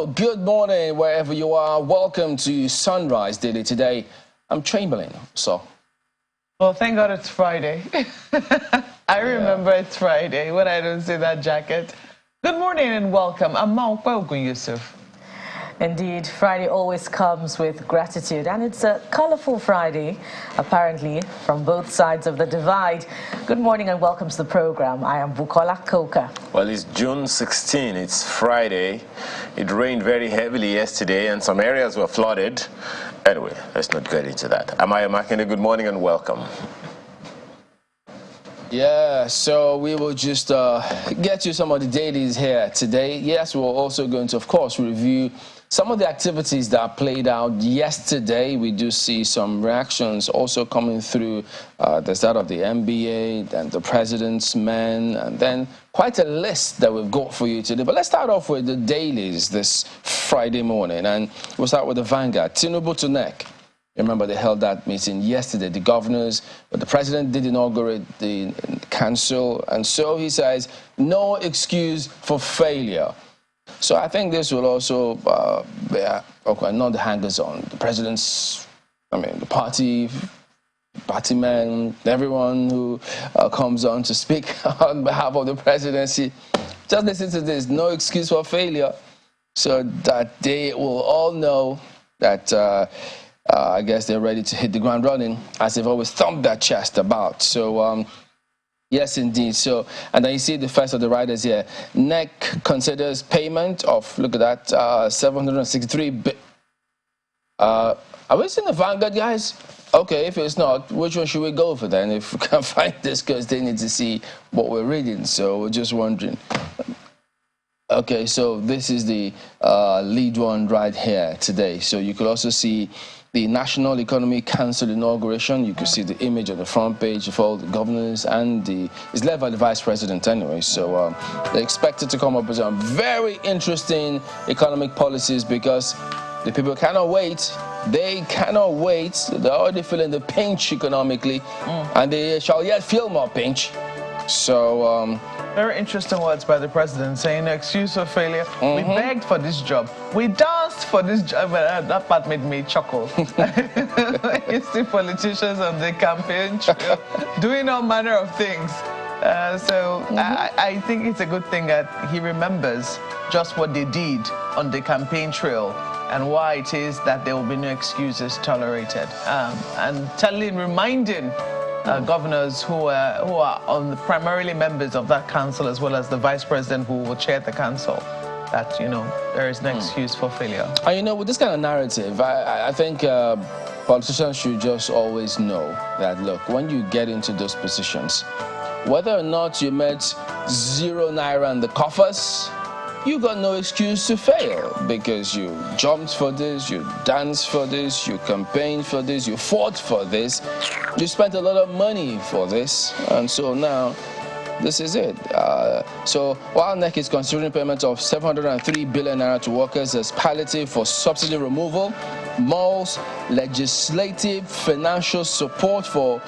Hello, good morning, wherever you are. Welcome to Sunrise Daily today. I'm Chamberlain, so. Well, thank God it's Friday. I remember it's Friday when I don't see that jacket. Good morning and welcome. I'm Maupa Yusuf. Indeed, Friday always comes with gratitude, and it's a colorful Friday, apparently, from both sides of the divide. Good morning and welcome to the program. I am Bukola Koka. Well, it's June 16, it's Friday. It rained very heavily yesterday, and some areas were flooded. Anyway, let's not get into that. Amaya Makinde, good morning and welcome. Yeah, so we will just get to some of the dailies here today. Yes, we're also going to, of course, review some of the activities that played out yesterday. We do see some reactions also coming through. There's that of the NBA and the president's men, and then quite a list that we've got for you today. But let's start off with the dailies this Friday morning, and we'll start with the Vanguard. Tinubu to neck. Remember, they held that meeting yesterday, the governors, but the president did inaugurate the council, and so he says, no excuse for failure. So I think this will also not the hangers-on. The president's, the party men, everyone who comes on to speak on behalf of the presidency, just listen to this, no excuse for failure, so that they will all know that I guess they're ready to hit the ground running, as they've always thumped their chest about. So, yes, indeed. So, and then you see the first of the riders here. NEC considers payment of, look at that, 763 are we seeing the Vanguard, guys? Okay, if it's not, which one should we go for then? If we can't find this, because they need to see what we're reading. So we're just wondering. Okay, so this is the lead one right here today. So you could also see the National Economic Council inauguration. You can see the image on the front page of all the governors, and it's led by the vice president anyway. So they're expected to come up with some very interesting economic policies, because the people cannot wait. They cannot wait. They're already feeling the pinch economically, and they shall yet feel more pinch. So very interesting words by the president, saying excuse for failure. We begged for this job. We danced for this job. That part made me chuckle. You see politicians on the campaign trail doing all manner of things. I think it's a good thing that he remembers just what they did on the campaign trail and why it is that there will be no excuses tolerated. And reminding governors who are primarily members of that council, as well as the vice president who will chair the council, that, there is no excuse for failure. And with this kind of narrative, I think politicians should just always know that, look, when you get into those positions, whether or not you met 0 naira in the coffers, you got no excuse to fail, because you jumped for this, you danced for this, you campaigned for this, you fought for this, you spent a lot of money for this, and so now this is it. So while NEC is considering payment of 703 billion naira to workers as palliative for subsidy removal, malls, legislative financial support for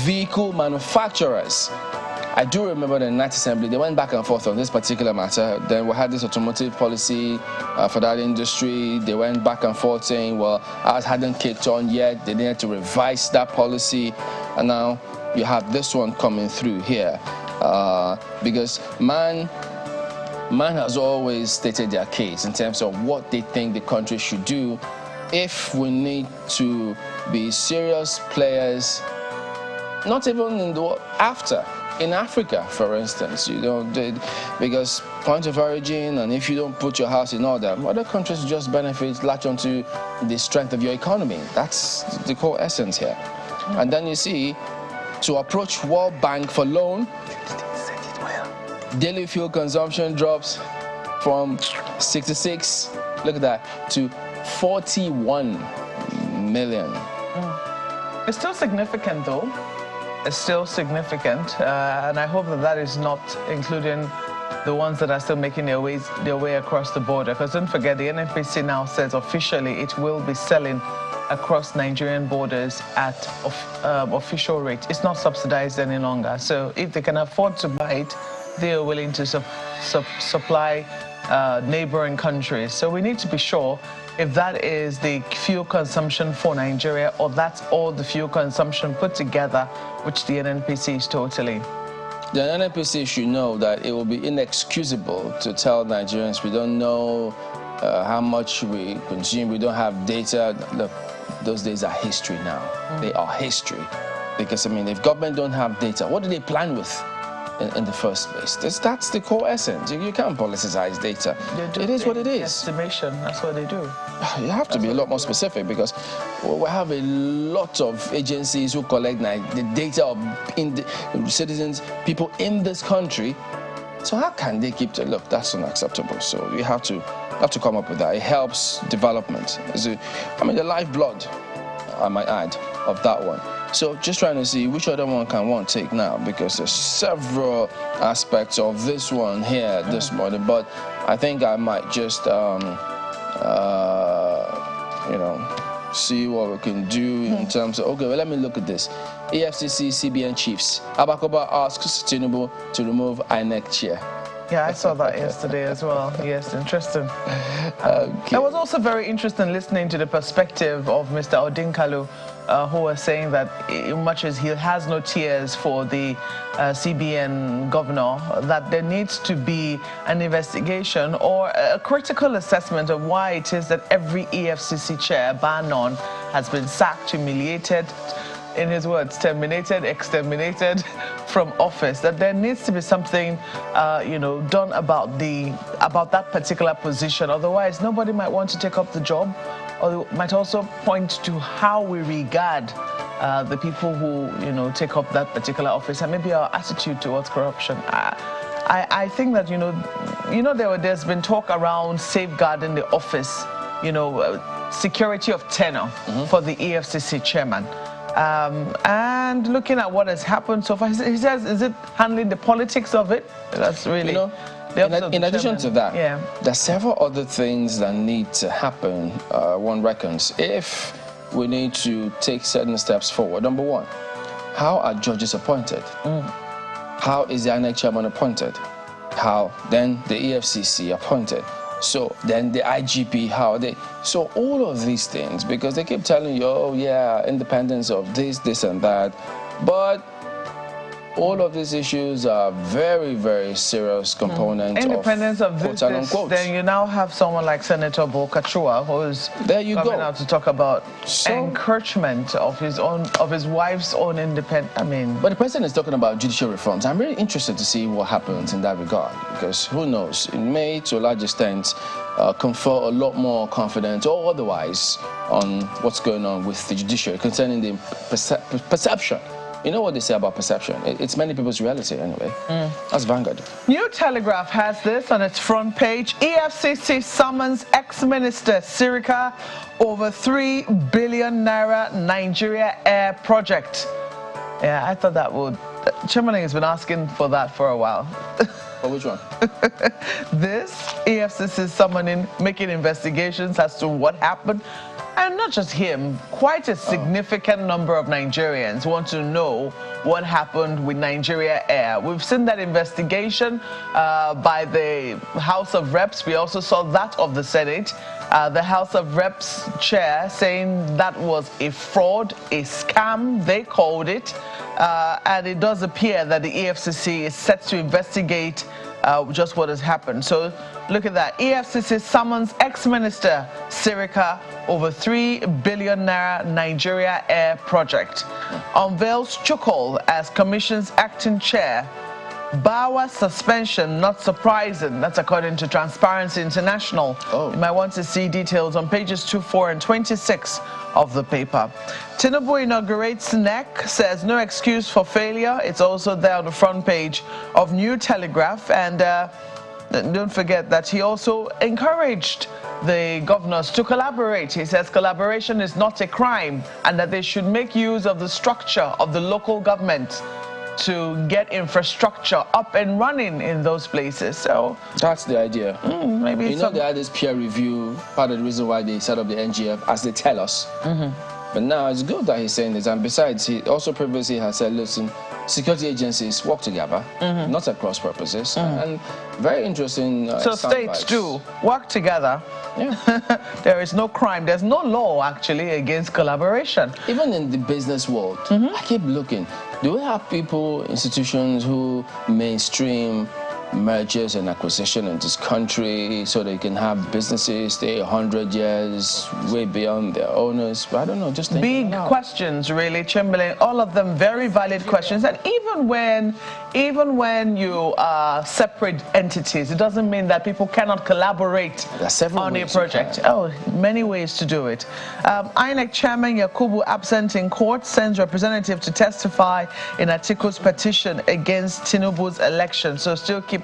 vehicle manufacturers. I do remember the Night Assembly, they went back and forth on this particular matter. Then we had this automotive policy for that industry. They went back and forth saying, well, ours hadn't kicked on yet. They needed to revise that policy. And now you have this one coming through here. Because man has always stated their case in terms of what they think the country should do if we need to be serious players, not even in the after. In Africa, for instance, because point of origin, and if you don't put your house in order, other countries just benefit, latch onto the strength of your economy. That's the core essence here. And then you see, to approach World Bank for loan, daily fuel consumption drops from 66, look at that, to 41 million. It's still significant, though. It's still significant, and I hope that is not including the ones that are still making their way across the border. Because don't forget, the NNPC now says officially it will be selling across Nigerian borders at official rate. It's not subsidized any longer. So if they can afford to buy it, they are willing to supply neighboring countries. So we need to be sure if that is the fuel consumption for Nigeria or that's all the fuel consumption put together, which the NNPC is totally. The NNPC should know that it will be inexcusable to tell Nigerians we don't know how much we consume, we don't have data. Look, those days are history now. They are history. Because, I mean, if government don't have data, what do they plan with in the first place? That's the core essence. You can't politicize data. It is what it is. Estimation, that's what they do. You have to be a lot more specific because we have a lot of agencies who collect the data of citizens, people in this country. So how can they keep to look? That's unacceptable. So you have to come up with that. It helps development. I mean, the lifeblood, I might add, of that one. So just trying to see which other one can one take now, because there's several aspects of this one here this morning. But I think I might just see what we can do in terms of, okay, well, let me look at this. EFCC CBN chiefs. Abakoba asks Tinubu to remove INEC chair. Yeah, I saw that yesterday as well. Yes, interesting. Okay. It was also very interesting listening to the perspective of Mr. Odinkalu, who was saying that much as he has no tears for the CBN governor, that there needs to be an investigation or a critical assessment of why it is that every EFCC chair, bar none, has been sacked, humiliated, in his words, terminated, exterminated from office. That there needs to be something, done about that particular position. Otherwise, nobody might want to take up the job, or might also point to how we regard the people who, take up that particular office, and maybe our attitude towards corruption. I think that there's been talk around safeguarding the office, security of tenure for the EFCC chairman. And looking at what has happened so far, he says, is it handling the politics of it? That's really... in addition to that, there's several other things that need to happen, one reckons, if we need to take certain steps forward. Number one, how are judges appointed? How is the INEC chairman appointed? How then the EFCC appointed? So then the IGP, how are they? So all of these things, because they keep telling you, oh yeah, independence of this and that. But all of these issues are very, very serious components independence of this, then you now have someone like Senator Bolkachua, who's coming out to talk about encroachment of his wife's own independence. But the president is talking about judicial reforms. I'm really interested to see what happens in that regard, because who knows, it may to a large extent confer a lot more confidence or otherwise on what's going on with the judiciary concerning the perception. You know what they say about perception? It's many people's reality anyway. That's Vanguard. New Telegraph has this on its front page. EFCC summons ex-minister Sirika over 3 billion naira Nigeria Air project. Yeah, I thought that would... Chairman has been asking for that for a while. For which one? This EFCC summoning, making investigations as to what happened. And not just him, quite a significant number of Nigerians want to know what happened with Nigeria Air. We've seen that investigation by the House of Reps. We also saw that of the Senate. The House of Reps chair saying that was a fraud, a scam, they called it. And it does appear that the EFCC is set to investigate just what has happened. So look at that. EFCC summons ex-minister Sirika over 3 billion naira Nigeria Air project. Unveils Chukol as commission's acting chair. Bawa suspension, not surprising. That's according to Transparency International. You might want to see details on pages 24 and 26 of the paper. Tinubu inaugurates NEC, says no excuse for failure. It's also there on the front page of New Telegraph. And don't forget that he also encouraged the governors to collaborate. He says collaboration is not a crime and that they should make use of the structure of the local government to get infrastructure up and running in those places. So that's the idea. Maybe they had this peer review, part of the reason why they set up the NGF, as they tell us. But now it's good that he's saying this, and besides, he also previously has said, listen, security agencies work together, not at cross purposes, and very interesting. So states do work together. Yeah. There is no crime. There's no law actually against collaboration. Even in the business world, I keep looking. Do we have people, institutions who mainstream mergers and acquisition in this country so they can have businesses stay 100 years way beyond their owners? I don't know, just big questions really, Chamberlain. All of them very valid questions. And even when you are separate entities, it doesn't mean that people cannot collaborate on a project. Oh, many ways to do it. INEC Chairman Yakubu, absent in court, sends representative to testify in Atiku's petition against Tinubu's election. So still keeping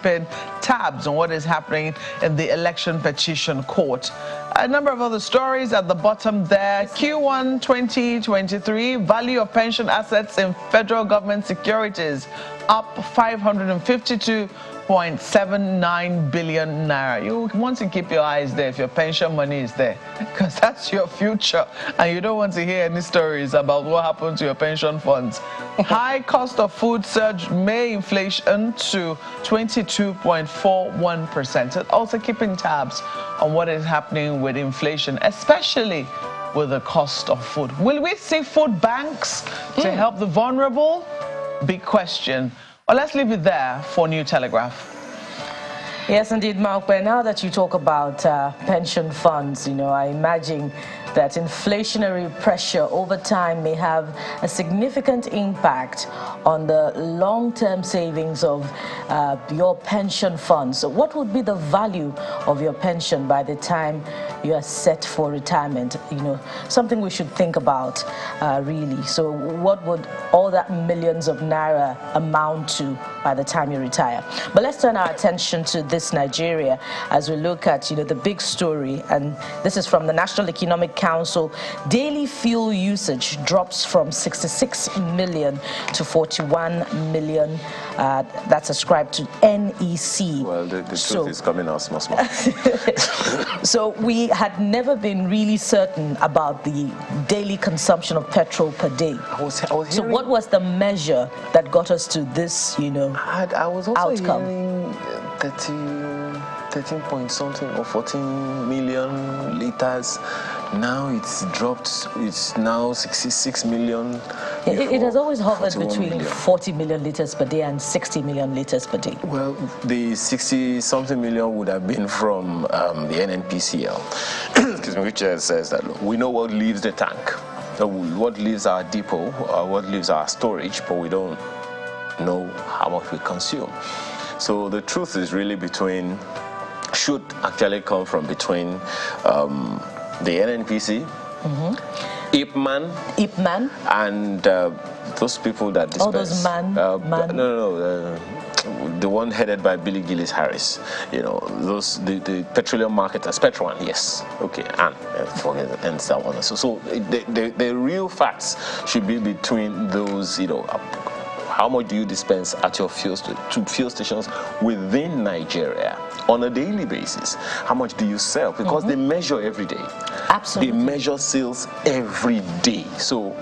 tabs on what is happening in the election petition court. A number of other stories at the bottom there. Q1 2023, value of pension assets in federal government securities up 552.79 billion naira. You want to keep your eyes there if your pension money is there, because that's your future, and you don't want to hear any stories about what happened to your pension funds. High cost of food surge May inflation to 22.41%. So also keeping tabs on what is happening with inflation, especially with the cost of food. Will we see food banks to help the vulnerable? Big question. Well, let's leave it there for New Telegraph. Yes, indeed, Mark. But now that you talk about pension funds, I imagine that inflationary pressure over time may have a significant impact on the long-term savings of your pension funds. So what would be the value of your pension by the time you are set for retirement? Something we should think about, really. So what would all that millions of naira amount to by the time you retire? But let's turn our attention to this Nigeria as we look at, the big story. And this is from the National Economic Council. Daily fuel usage drops from 66 million to 41 million. That's ascribed to NEC. Well, the truth is coming out small. So we had never been really certain about the daily consumption of petrol per day. So what was the measure that got us to this, I was also outcome? Hearing 13 point something or 14 million liters. Now it's dropped. It's now 66 million. It has always hovered between 40 million liters per day and 60 million liters per day. Well, the 60-something million would have been from the NNPCL, excuse me, which says that we know what leaves the tank, what leaves our depot, what leaves our storage, but we don't know how much we consume. So the truth is really should actually come from between the NNPC, IPMAN, and those people that dispense. All those the one headed by Billy Gillis Harris. The petroleum marketers, Petron, yes, okay, and that one. So the real facts should be between those. How much do you dispense at your fuel stations within Nigeria on a daily basis? How much do you sell? Because they measure every day. Absolutely. They measure sales every day. So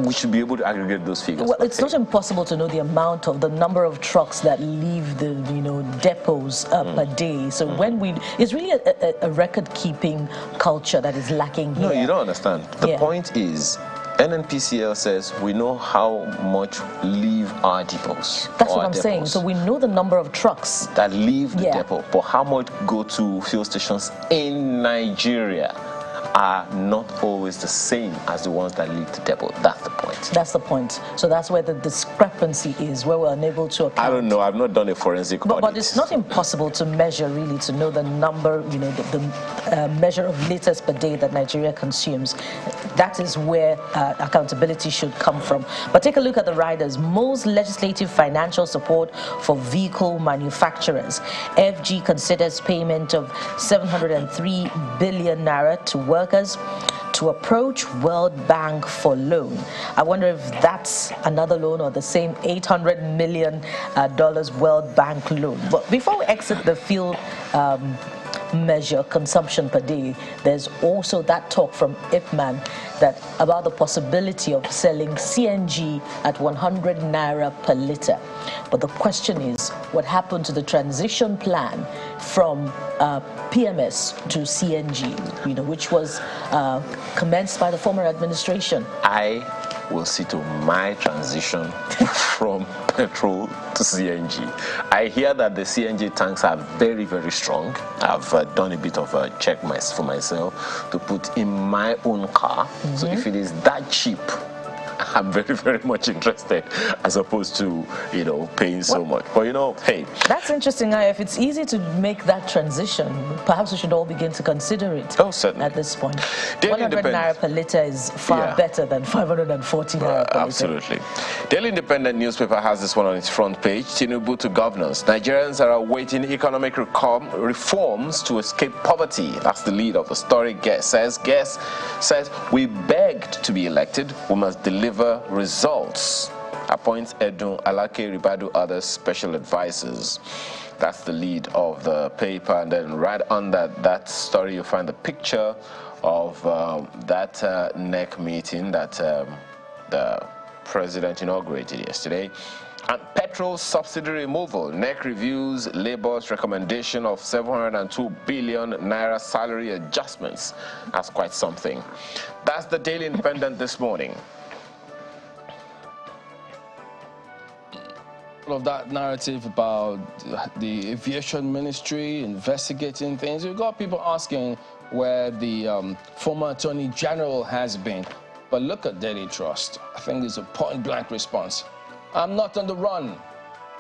we should be able to aggregate those figures. Well, it's not impossible to know the amount of the number of trucks that leave the depots per day. So it's really a record-keeping culture that is lacking here. No, you don't understand. The point is, NNPCL says we know how much leave our depots. That's what I'm saying. So we know the number of trucks that leave the depot, but how much go to fuel stations in Nigeria are not always the same as the ones that leave the depot. That's the point. That's the point. So that's where the discrepancy is, where we're unable to account. I don't know. I've not done a forensic audit. But it's not impossible to measure, really, to know the number, the measure of liters per day that Nigeria consumes. That is where accountability should come from. But take a look at the riders. Most legislative financial support for vehicle manufacturers. FG considers payment of 703 billion naira to workers to approach World Bank for loan. I wonder if that's another loan or the same $800 million World Bank loan. But before we exit the fuel measure consumption per day, there's also that talk from IPMAN that about the possibility of selling CNG at 100 naira per litre. But the question is, what happened to the transition plan from PMS to CNG, which was commenced by the former administration? I will see to my transition from petrol to CNG. I hear that the CNG tanks are very, very strong. I've done a bit of a check for myself to put in my own car. So if it is that cheap, I'm very, very much interested, as opposed to, paying so much. But, hey. That's interesting. If it's easy to make that transition, perhaps we should all begin to consider it. Oh, certainly. At this point. Daily 100 naira per litre is far better than 540 naira per litre. Absolutely. Daily Independent newspaper has this one on its front page. Tinubu to governors. Nigerians are awaiting economic reforms to escape poverty. That's the lead of the story. Guest says, we begged to be elected. We must deliver results. Appoints Edun, Alake, Ribadu, other special advisors. That's the lead of the paper. And then right under that story, you'll find the picture of that NEC meeting that the president inaugurated yesterday. And petrol subsidy removal. NEC reviews Labour's recommendation of 702 billion naira salary adjustments. That's quite something. That's the Daily Independent this morning. Of that narrative about the aviation ministry investigating things, we've got people asking where the former attorney general has been. But look at Daily Trust. I think it's a point-blank response. I'm not on the run,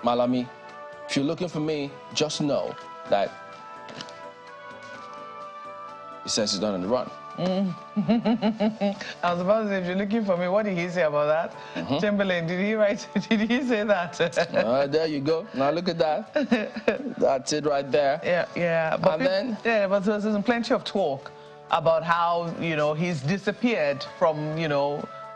Malami. If you're looking for me, just know that he says he's not on the run. I was about to say, if you're looking for me, what did he say about that? Chamberlain, did he say that? There you go. Now look at that. That's it right there. Yeah. But but there's plenty of talk about how, he's disappeared from,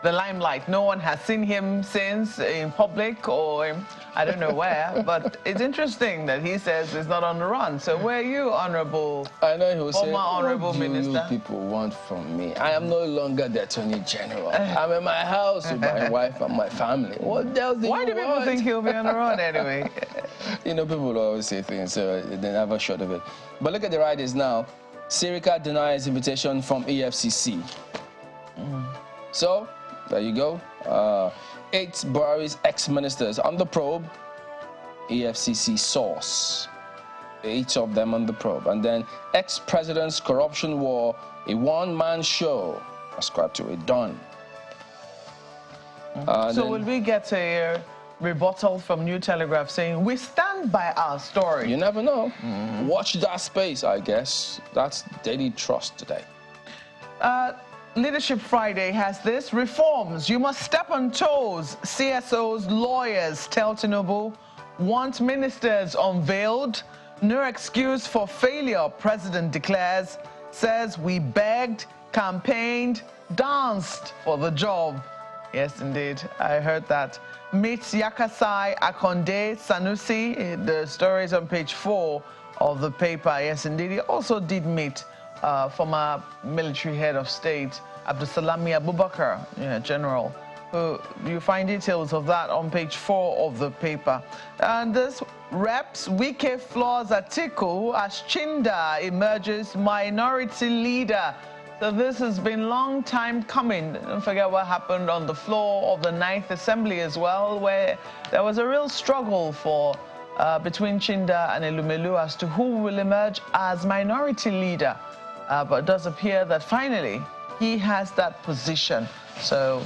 the limelight. No one has seen him since in public or I don't know where, but it's interesting that he says he's not on the run. So where are you, honorable? I know he was saying, honorable minister. What do you people want from me? I am no longer the attorney general. I'm in my house with my wife and my family. What else do you want? Why do people think he'll be on the run anyway? People always say things, so they never short of it. But look at the riders now. Sirika denies invitation from EFCC. So, there you go. 8 Buhari's ex-ministers on the probe. EFCC source. 8 of them on the probe. And then ex-president's corruption war, a one-man show. Ascribed to it, done. So will we get a rebuttal from New Telegraph saying, we stand by our story? You never know. Watch that space, I guess. That's Daily Trust today. Leadership Friday has this. Reforms. You must step on toes. CSOs, lawyers tell Tinubu. Want ministers unveiled. No excuse for failure, President declares. Says we begged, campaigned, danced for the job. Yes, indeed. I heard that. Meets Yakasai, Akonde, Sanusi. The story is on page 4 of the paper. Yes, indeed. He also did meet former military head of state, Abdusalami Abubakar, General, who you find details of that on page 4 of the paper. And this reps Wike floors Atiku as Chinda emerges minority leader. So this has been a long time coming. Don't forget what happened on the floor of the 9th Assembly as well, where there was a real struggle for between Chinda and Elumelu as to who will emerge as minority leader. But it does appear that finally he has that position. So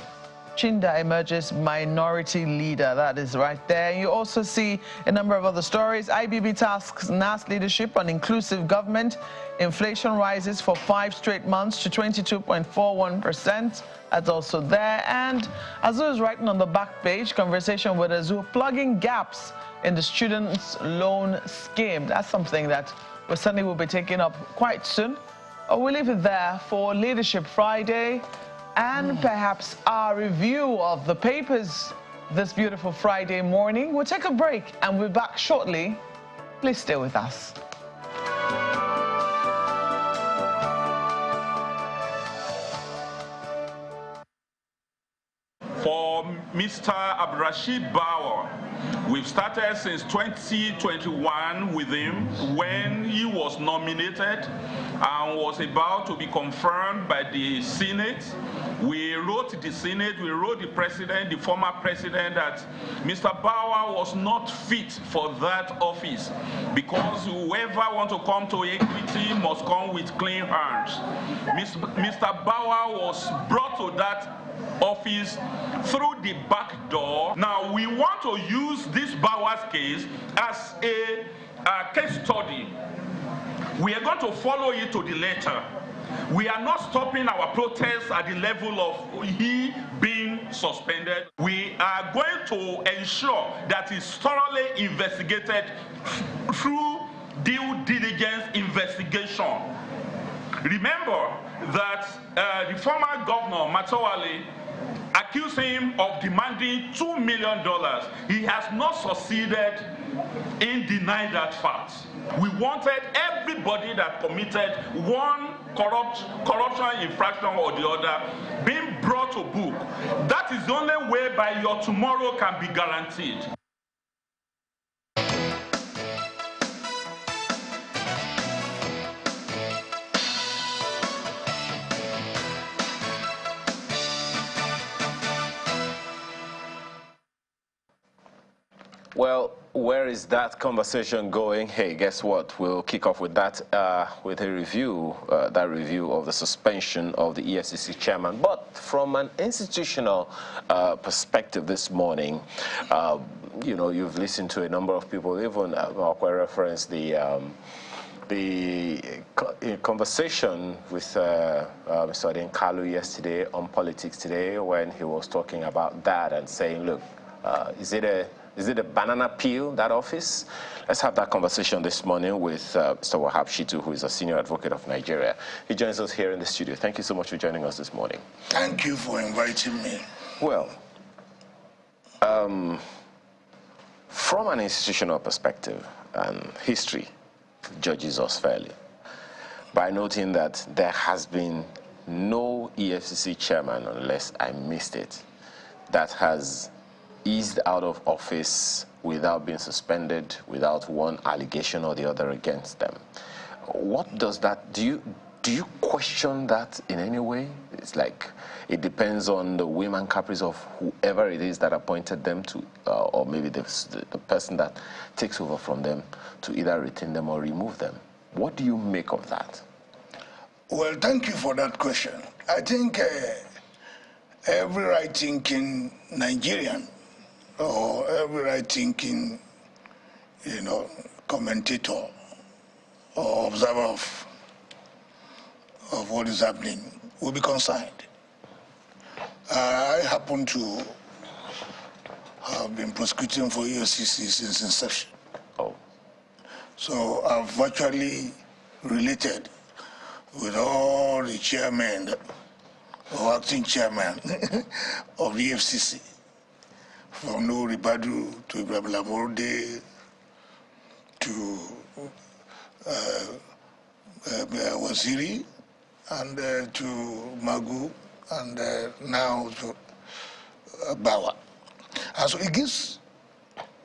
Chinda emerges minority leader. That is right there. You also see a number of other stories. IBB tasks NAS leadership on inclusive government. Inflation rises for 5 straight months to 22.41%. That's also there. And Azu is writing on the back page, conversation with Azu, plugging gaps in the students' loan scheme. That's something that we certainly will be taking up quite soon. We'll leave it there for Leadership Friday and perhaps our review of the papers this beautiful Friday morning. We'll take a break and we'll be back shortly. Please stay with us. Mr. Abdurrashid Bauer. We've started since 2021 with him when he was nominated and was about to be confirmed by the Senate. We wrote the Senate, we wrote the president, the former president, that Mr. Bauer was not fit for that office because whoever wants to come to equity must come with clean hands. Mr. Bauer was brought to that office through the back door. Now we want to use this Bauer's case as a case study. We are going to follow it to the letter. We are not stopping our protests at the level of he being suspended. We are going to ensure that it's thoroughly investigated through due diligence investigation. Remember that the former governor, Matawale, accused him of demanding $2 million. He has not succeeded in denying that fact. We wanted everybody that committed one corruption infraction or the other being brought to book. That is the only way by your tomorrow can be guaranteed. Well, where is that conversation going? Hey, guess what? We'll kick off with that, with a review, that review of the suspension of the EFCC chairman. But from an institutional perspective this morning, you know, you've listened to a number of people, even Mark referenced the conversation with Mr. Adenkalu yesterday on Politics Today, when he was talking about that and saying, look, is it a banana peel, that office? Let's have that conversation this morning with Mr. Wahab Shitu, who is a senior advocate of Nigeria. He joins us here in the studio. Thank you so much for joining us this morning. Thank you for inviting me. Well, from an institutional perspective, and history judges us fairly by noting that there has been no EFCC chairman, unless I missed it, that has eased out of office without being suspended, without one allegation or the other against them. What does that, do you question that in any way? It's like it depends on the whim and caprice of whoever it is that appointed them to, or maybe the person that takes over from them to either retain them or remove them. What do you make of that? Well, thank you for that question. I think every right-thinking Nigerian or every right-thinking, you know, commentator or observer of what is happening will be concerned. I happen to have been prosecuting for EFCC since inception. Oh. So I've virtually related with all the chairmen or acting chairman of the EFCC, from Nouri Badu to Ibrahim Lamorde to Waziri and to Magu and now to Bawa. And so it gives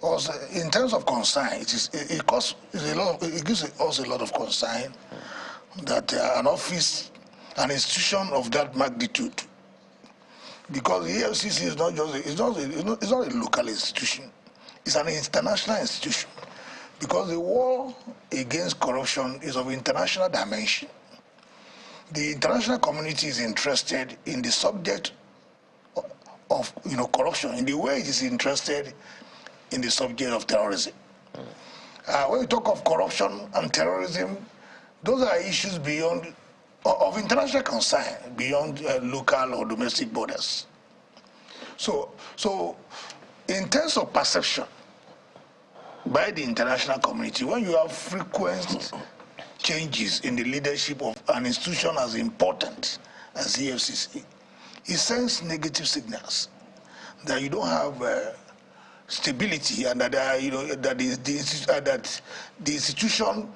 us, in terms of concern, it gives us a lot of concern that an office, an institution of that magnitude, because the EFCC is not just it's not a local institution, it's an international institution, because the war against corruption is of international dimension. The international community is interested in the subject of corruption in the way it is interested in the subject of terrorism. When we talk of corruption and terrorism, those are issues beyond of international concern, beyond local or domestic borders. So in terms of perception by the international community, when you have frequent changes in the leadership of an institution as important as EFCC, it sends negative signals that you don't have stability and that that the institution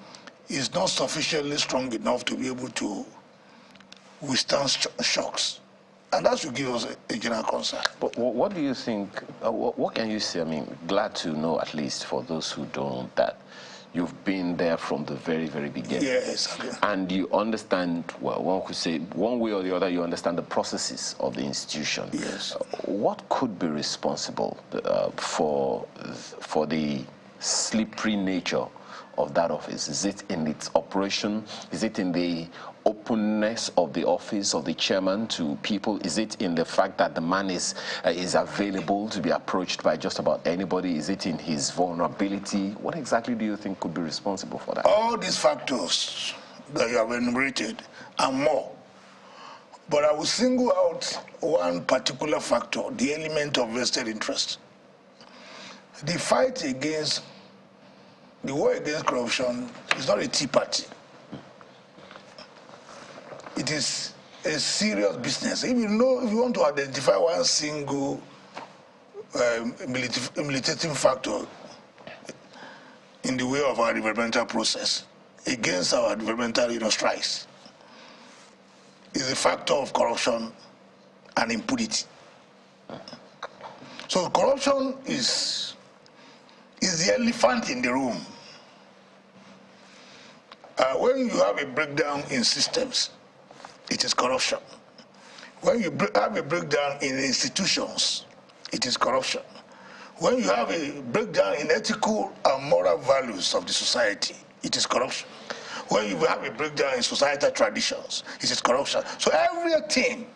is not sufficiently strong enough to be able to withstand shocks. And that should give us a general concern. But what do you think, what can you say? I mean, glad to know, at least for those who don't, that you've been there from the very, very beginning. Yes. Okay. And you understand, well, one could say, one way or the other, you understand the processes of the institution. Yes. What could be responsible for the slippery nature of that office? Is it in its operation? Is it in the openness of the office of the chairman to people? Is it in the fact that the man is available to be approached by just about anybody? Is it in his vulnerability? What exactly do you think could be responsible for that? All these factors that you have enumerated and more. But I will single out one particular factor, the element of vested interest. The fight against, the war against corruption is not a tea party. It is a serious business. If you want to identify one single militating factor in the way of our developmental process against our developmental strides, is a factor of corruption and impunity. So corruption is the elephant in the room. When you have a breakdown in systems, it is corruption. When you have a breakdown in institutions, it is corruption. When you have a breakdown in ethical and moral values of the society, it is corruption. When you have a breakdown in societal traditions, it is corruption. So everything,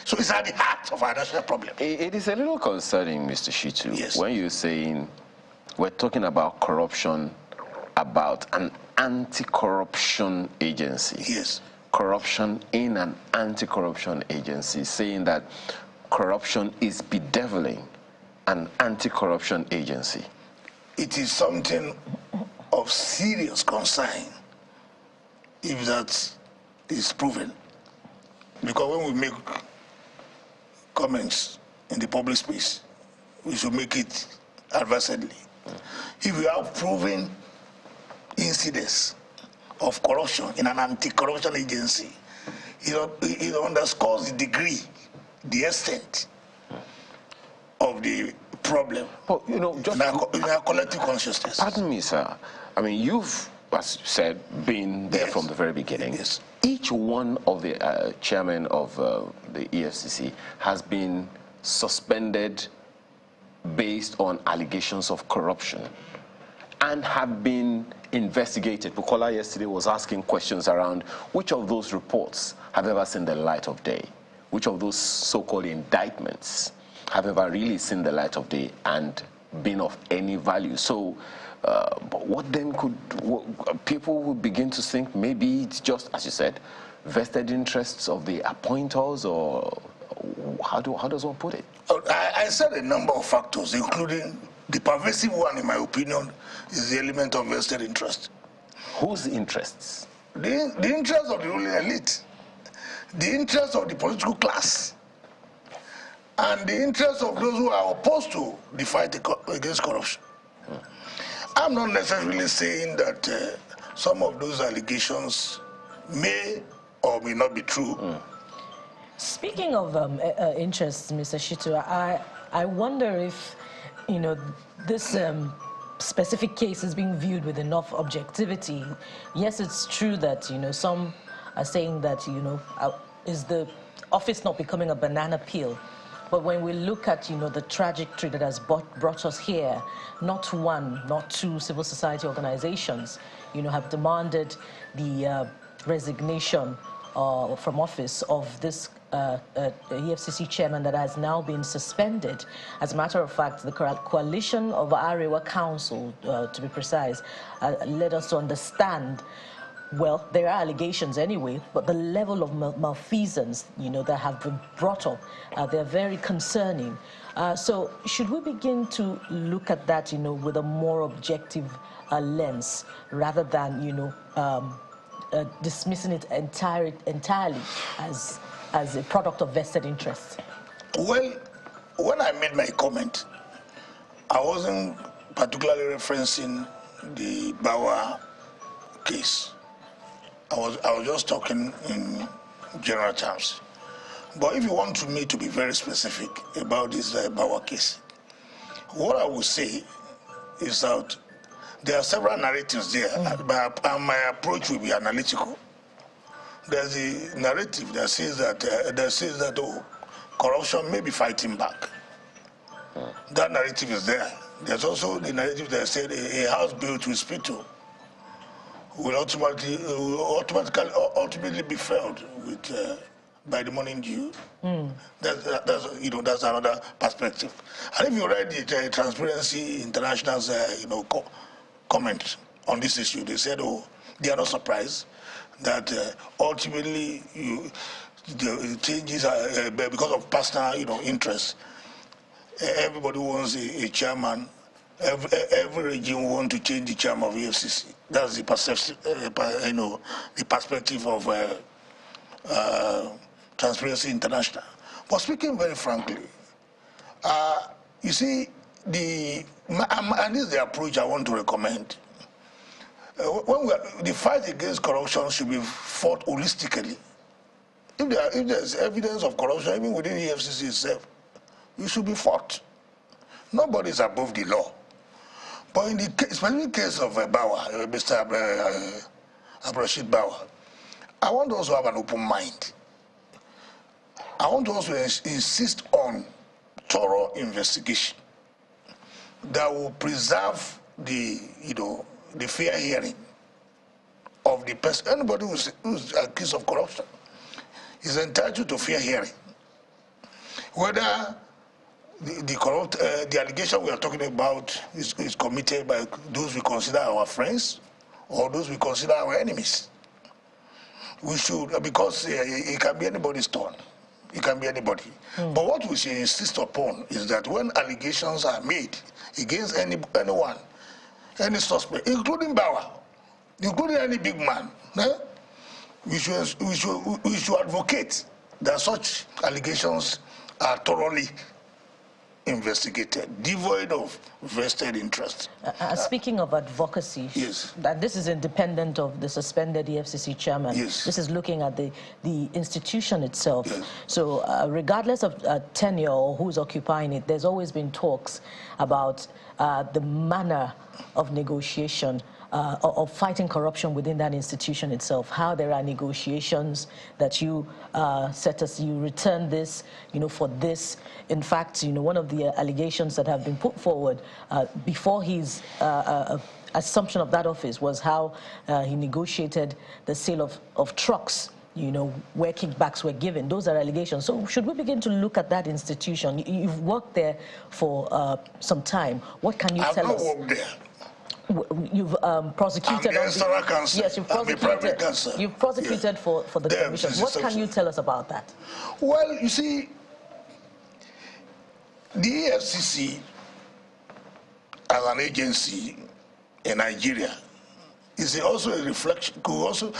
so it's at the heart of our national problem. It is a little concerning, Mr. Shitu, yes, when you're saying we're talking about corruption, about an anti-corruption agency. Yes. Corruption in an anti-corruption agency, saying that corruption is bedeviling an anti-corruption agency. It is something of serious concern if that is proven. Because when we make comments in the public space, we should make it advisedly. If we have proven incidents of corruption in an anti-corruption agency, it underscores the degree, the extent of the problem. But, just in our collective consciousness. Pardon me, sir. I mean, you've, as you said, been there from the very beginning. Yes. Each one of the chairmen of the EFCC has been suspended based on allegations of corruption and have been investigated. Bukola yesterday was asking questions around which of those reports have ever seen the light of day, which of those so-called indictments have ever really seen the light of day and been of any value. So what then could people would begin to think maybe it's just, as you said, vested interests of the appointers, or how does one put it? I said a number of factors, including the pervasive one, in my opinion, is the element of vested interest. Whose interests? The interests of the ruling elite, the interests of the political class, and the interests of those who are opposed to the fight against corruption. I'm not necessarily saying that some of those allegations may or may not be true. Speaking of interests, Mr. Shitu, I wonder if, this specific case is being viewed with enough objectivity. Yes, it's true that, some are saying that, is the office not becoming a banana peel? But when we look at, the trajectory that has brought us here, not one, not two civil society organizations, have demanded the resignation from office of this EFCC chairman that has now been suspended. As a matter of fact, the coalition of Arewa Council, to be precise, led us to understand, well, there are allegations anyway, but the level of malfeasance, that have been brought up, they're very concerning. So should we begin to look at that, with a more objective lens, rather than, dismissing it entirely as a product of vested interest? Well, when I made my comment, I wasn't particularly referencing the Bawa case. I was just talking in general terms. But if you want me to be very specific about this Bawa case, what I will say is that there are several narratives there, but my approach will be analytical. There's a narrative that says that oh, corruption may be fighting back. That narrative is there. There's also the narrative that said a house built with spittle will ultimately be felled with by the morning dew. That's another perspective. And if you read the Transparency International's comment on this issue, they said, oh, they are not surprised that ultimately the changes are because of personal interest. Everybody wants a chairman. Every regime wants to change the chairman of EFCC. That's the perception, the perspective of Transparency International. But speaking very frankly, you see, and this is the approach I want to recommend. The fight against corruption should be fought holistically. If there's evidence of corruption, even within the EFCC itself, it should be fought. Nobody is above the law. But in the specific case of Bauer, Mr. Abdulrashid Bauer, I want to also have an open mind. I want to also insist on thorough investigation that will preserve the fair hearing of the person. Anybody who's accused of corruption is entitled to fair hearing. Whether the allegation we are talking about is committed by those we consider our friends or those we consider our enemies. We should, because it can be anybody's turn. It can be anybody. But what we should insist upon is that when allegations are made against anyone, any suspect, including Bauer, including any big man, we should advocate that such allegations are thoroughly investigated, devoid of vested interest. Speaking of advocacy, yes, that this is independent of the suspended EFCC chairman. Yes. This is looking at the institution itself. Yes. So regardless of tenure or who's occupying it, there's always been talks about the manner of negotiation, of fighting corruption within that institution itself, how there are negotiations that you you return this, for this. In fact, one of the allegations that have been put forward before his assumption of that office was how he negotiated the sale of trucks, where kickbacks were given. Those are allegations. So should we begin to look at that institution? You've worked there for some time. What can you tell us? I've not worked there. You've prosecuted on the, yes, you've prosecuted. You've prosecuted for the commission. What can you tell us about that? Well, you see, the EFCC as an agency in Nigeria is also a reflection. Could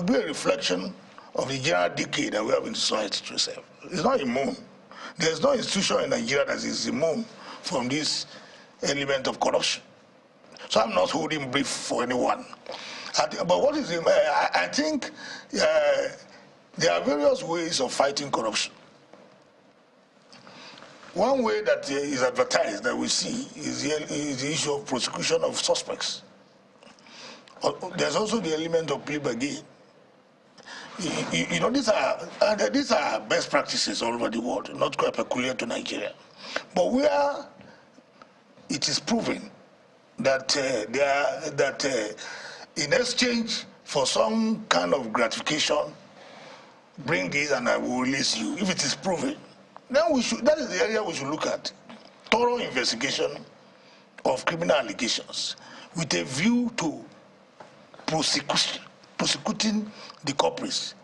be a reflection of the general decay that we have in society itself. It's not immune. There's no institution in Nigeria that is immune from this element of corruption. So I'm not holding brief for anyone. But what is I think there are various ways of fighting corruption. One way that is advertised that we see is the issue of prosecution of suspects. There's also the element of plea bargain. These are best practices all over the world, not quite peculiar to Nigeria. But where it is proven that in exchange for some kind of gratification, bring this and I will release you. If it is proven, then that is the area we should look at. Thorough investigation of criminal allegations with a view to prosecuting the culprits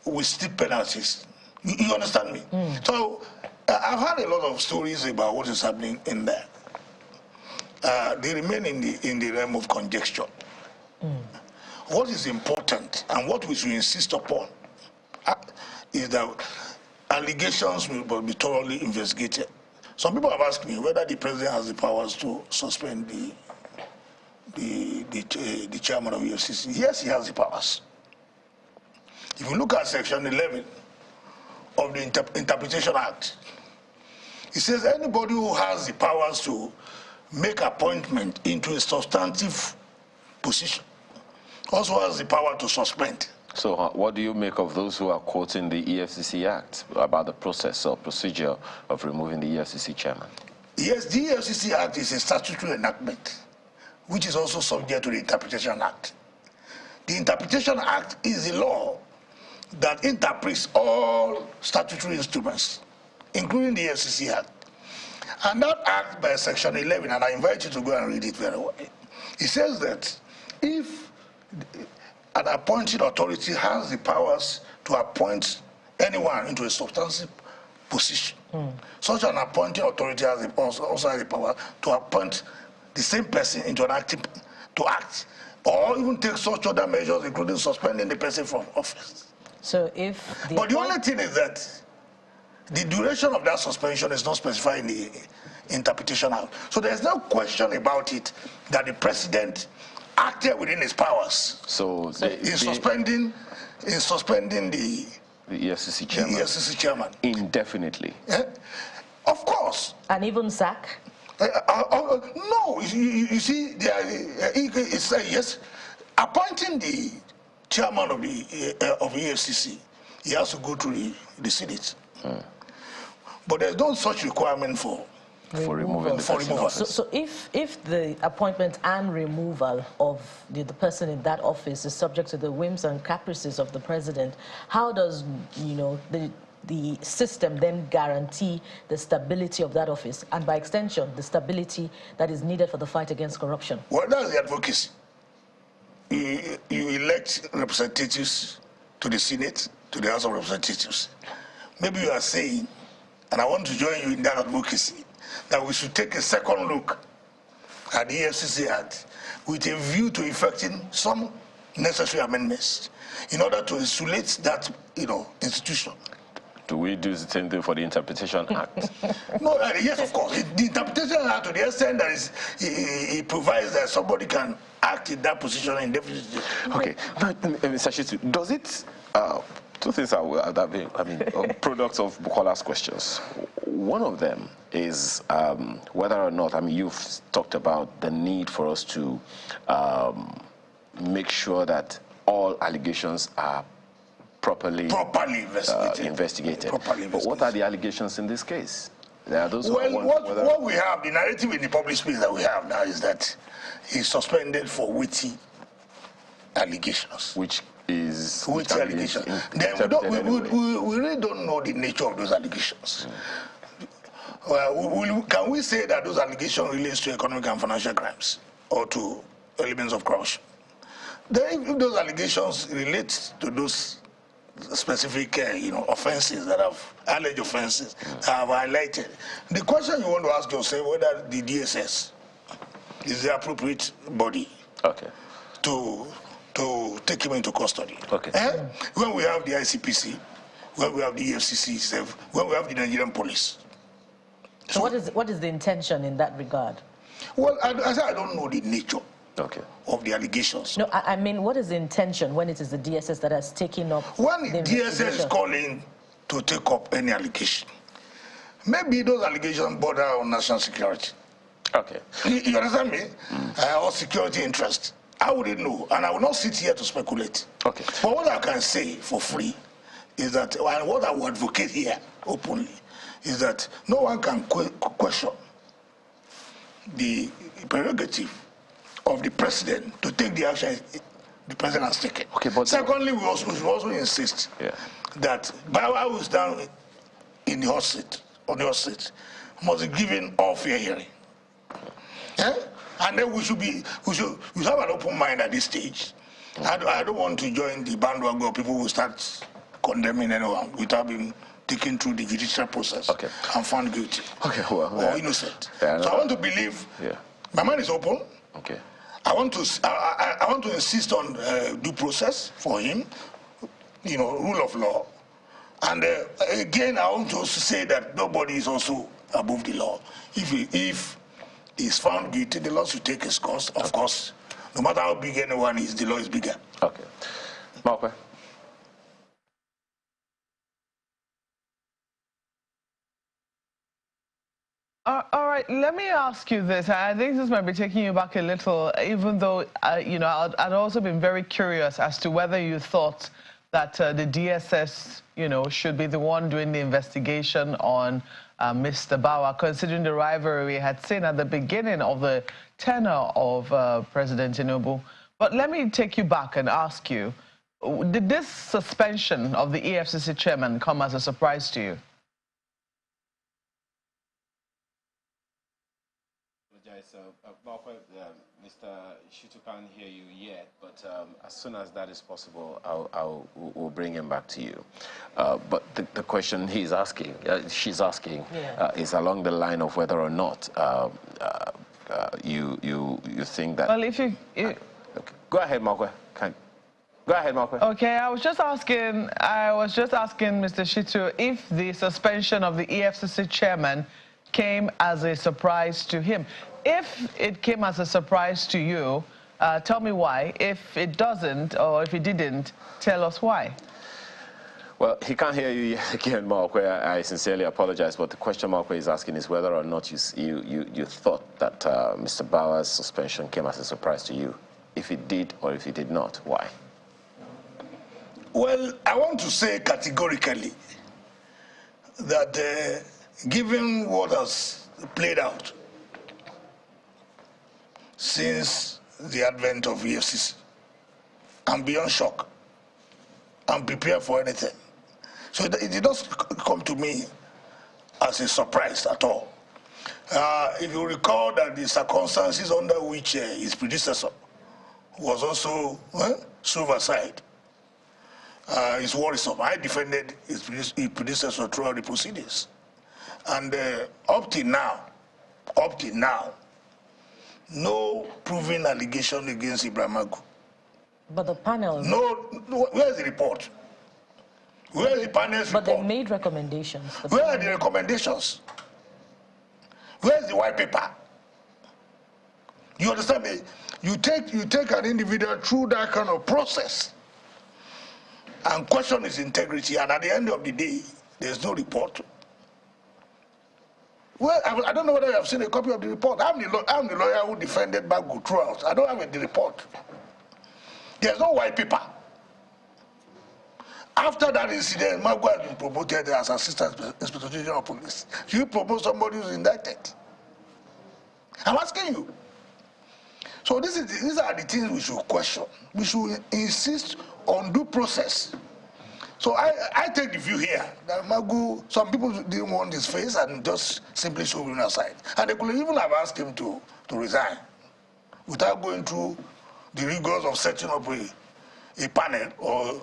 with steep penalties. You understand me? So I've heard a lot of stories about what is happening in there. They remain in the realm of conjecture. What is important and what we should insist upon is that allegations will be thoroughly investigated. Some people have asked me whether the president has the powers to suspend the chairman of EFCC. Yes, he has the powers. If you look at Section 11 of the Interpretation Act, it says anybody who has the powers to make appointment into a substantive position also has the power to suspend. So what do you make of those who are quoting the EFCC Act about the process or procedure of removing the EFCC chairman? Yes, the EFCC Act is a statutory enactment, which is also subject to the Interpretation Act. The Interpretation Act is the law that interprets all statutory instruments, including the EFCC Act. And that act by Section 11, and I invite you to go and read it very well, it says that if an appointing authority has the powers to appoint anyone into a substantive position, such an appointing authority also has the power to appoint the same person into an acting to act, or even take such other measures, including suspending the person from office. So if but the only thing is that the duration of that suspension is not specified in the Interpretation Act. So there's no question about it that the president acted within his powers. So in suspending the EFCC chairman. The EFCC chairman Indefinitely. Of course. And even sack? No, you see, it's yes, appointing the chairman of the EFCC, he has to go through the Senate. But there's no such requirement for removing the person. So if the appointment and removal of the person in that office is subject to the whims and caprices of the president, how does the system then guarantee the stability of that office, and by extension the stability that is needed for the fight against corruption? Well, that's the advocacy. You elect representatives to the Senate, to the House of Representatives. Maybe you are saying, and I want to join you in that advocacy, that we should take a second look at the EFCC Act with a view to effecting some necessary amendments in order to insulate that institution. Do we do the same thing for the Interpretation Act? No, yes, of course. The Interpretation Act, to the extent that it provides that somebody can act in that position indefinitely. Okay, but Mr. Shitu, does it? Two things that being, products of Bukola's questions. One of them is whether or not, you've talked about the need for us to make sure that all allegations are properly investigated. But what are the allegations in this case? There are those what we have, the narrative in the public space that we have now is that he's suspended for witty allegations. Which allegations? Then we really don't know the nature of those allegations. Well, can we say that those allegations relate to economic and financial crimes or to elements of corruption? Then if those allegations relate to those specific offenses that have alleged offenses that have highlighted, the question you want to ask yourself whether the DSS is the appropriate body to take him into custody. When we have the ICPC, when we have the EFCC itself, when we have the Nigerian police. So what is the intention in that regard? Well, I said I don't know the nature of the allegations. No, I mean, what is the intention when it is the DSS that has taken up when the DSS is calling to take up any allegation? Maybe those allegations border on national security. You understand me? Or security interest. I wouldn't know, and I will not sit here to speculate. But what I can say for free is that, and what I would advocate here openly, is that no one can question the prerogative of the president to take the action the president has taken. Secondly, we also insist that Bawa, who is down in the hot seat, must be given all fair hearing. And then we should have an open mind at this stage. I don't want to join the bandwagon of people who start condemning anyone without being taken through the judicial process and found guilty or innocent. So I want to believe my mind is open. I want to insist on due process for him, rule of law. And again, I want to also say that nobody is also above the law. If he's found guilty, the law should take its course. Of course, no matter how big anyone is, the law is bigger. Malcolm. let me ask you this. I think this might be taking you back a little, even though, you know, I'd also been very curious as to whether you thought that the DSS, you know, should be the one doing the investigation on Mr. Bauer, considering the rivalry we had seen at the beginning of the tenure of President Tinubu. But let me take you back and ask you, did this suspension of the EFCC chairman come as a surprise to you? Mr. Shitu can't hear you yet, but as soon as that is possible, we'll bring him back to you. But the question she's asking, is along the line of whether or not you think that. Well, if you okay. Go ahead, Markwe. Go ahead, Markwe. Okay, I was just asking Mr. Shitu if the suspension of the EFCC chairman came as a surprise to him. If it came as a surprise to you, tell me why. If it doesn't, or if it didn't, tell us why. Well, he can't hear you again, Markwe. I sincerely apologize, but the question Markwe is asking is whether or not you thought that Mr. Bauer's suspension came as a surprise to you. If it did or if it did not, why? Well, I want to say categorically that given what has played out since the advent of EFCC, I'm beyond shock. I'm prepared for anything. So it did not come to me as a surprise at all. If you recall that the circumstances under which his predecessor was also shoved aside, is worrisome. I defended his predecessor throughout the proceedings. And up till now, no proven allegation against Ibrahim Magu. But the panel... No, where's the report? Where's the panel's report? But they made recommendations. Where are the recommendations? Where's the white paper? You understand me? You take an individual through that kind of process and question his integrity, and at the end of the day, there's no report. Well, I don't know whether you have seen a copy of the report. I'm the lawyer who defended Magu throughout. I don't have the report. There's no white paper. After that incident, Magu has been promoted as Assistant Inspector General of Police. You promote somebody who's indicted. I'm asking you. So these are the things we should question. We should insist on due process. So I take the view here that Magu, some people didn't want his face and just simply shoved him aside. And they could even have asked him to resign without going through the rigors of setting up a panel or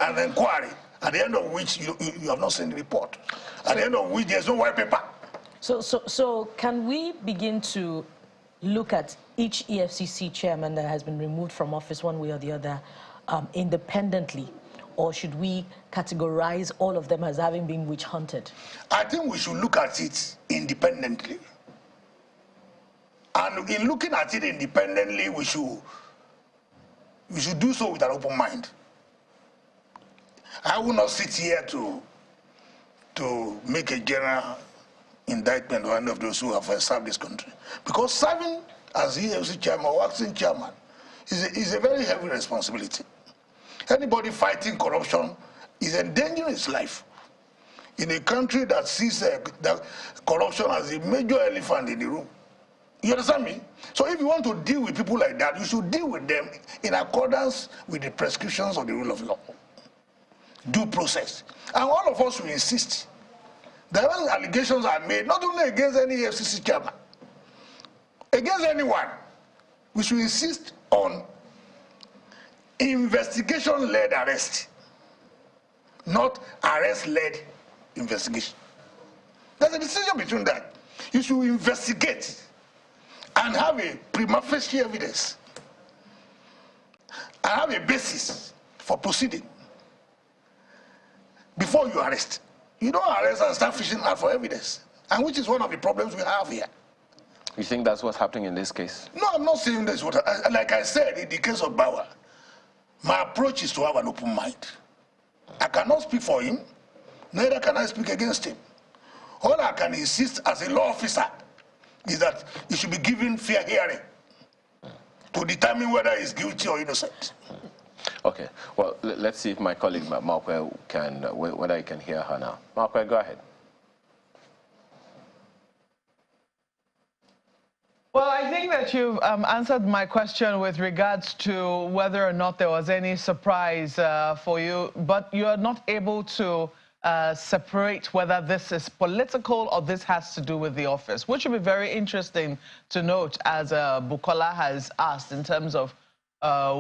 an inquiry, at the end of which you have not seen the report, at the end of which there's no white paper. So can we begin to look at each EFCC chairman that has been removed from office one way or the other independently, or should we categorize all of them as having been witch hunted? I think we should look at it independently. And in looking at it independently, we should do so with an open mind. I will not sit here to make a general indictment on any of those who have served this country. Because serving as EFCC chairman or acting chairman is a very heavy responsibility. Anybody fighting corruption is endangering his life. In a country that sees that corruption as a major elephant in the room. You understand me? So if you want to deal with people like that, you should deal with them in accordance with the prescriptions of the rule of law. Due process. And all of us will insist that when allegations are made, not only against any EFCC chairman, against anyone, we should insist on investigation-led arrest, not arrest-led investigation. There's a distinction between that. You should investigate and have a prima facie evidence and have a basis for proceeding before you arrest. You don't arrest and start fishing out for evidence, and which is one of the problems we have here. You think that's what's happening in this case? No, I'm not saying this. Like I said, in the case of Bauer, my approach is to have an open mind. I cannot speak for him, neither can I speak against him. All I can insist as a law officer is that he should be given fair hearing to determine whether he's guilty or innocent. Okay, well, let's see if my colleague Markwe can, whether I can hear her now. Markwe, go ahead. Well, I think that you've answered my question with regards to whether or not there was any surprise for you, but you are not able to separate whether this is political or this has to do with the office, which would be very interesting to note, as Bukola has asked, in terms of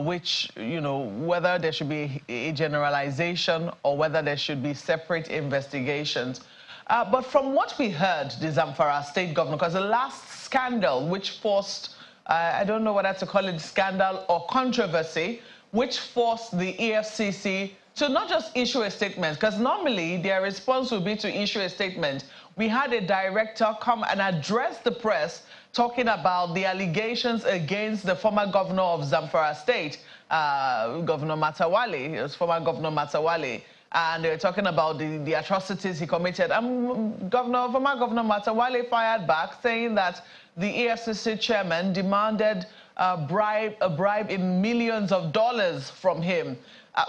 which, whether there should be a generalization or whether there should be separate investigations. But from what we heard, the Zamfara state governor, because the last scandal which forced, I don't know whether to call it scandal or controversy, which forced the EFCC to not just issue a statement, because normally their response would be to issue a statement. We had a director come and address the press talking about the allegations against the former governor of Zamfara State, Governor Matawale. It was former Governor Matawale. And they were talking about the atrocities he committed. Former Governor Matawale fired back, saying that the EFCC chairman demanded a bribe in millions of dollars from him.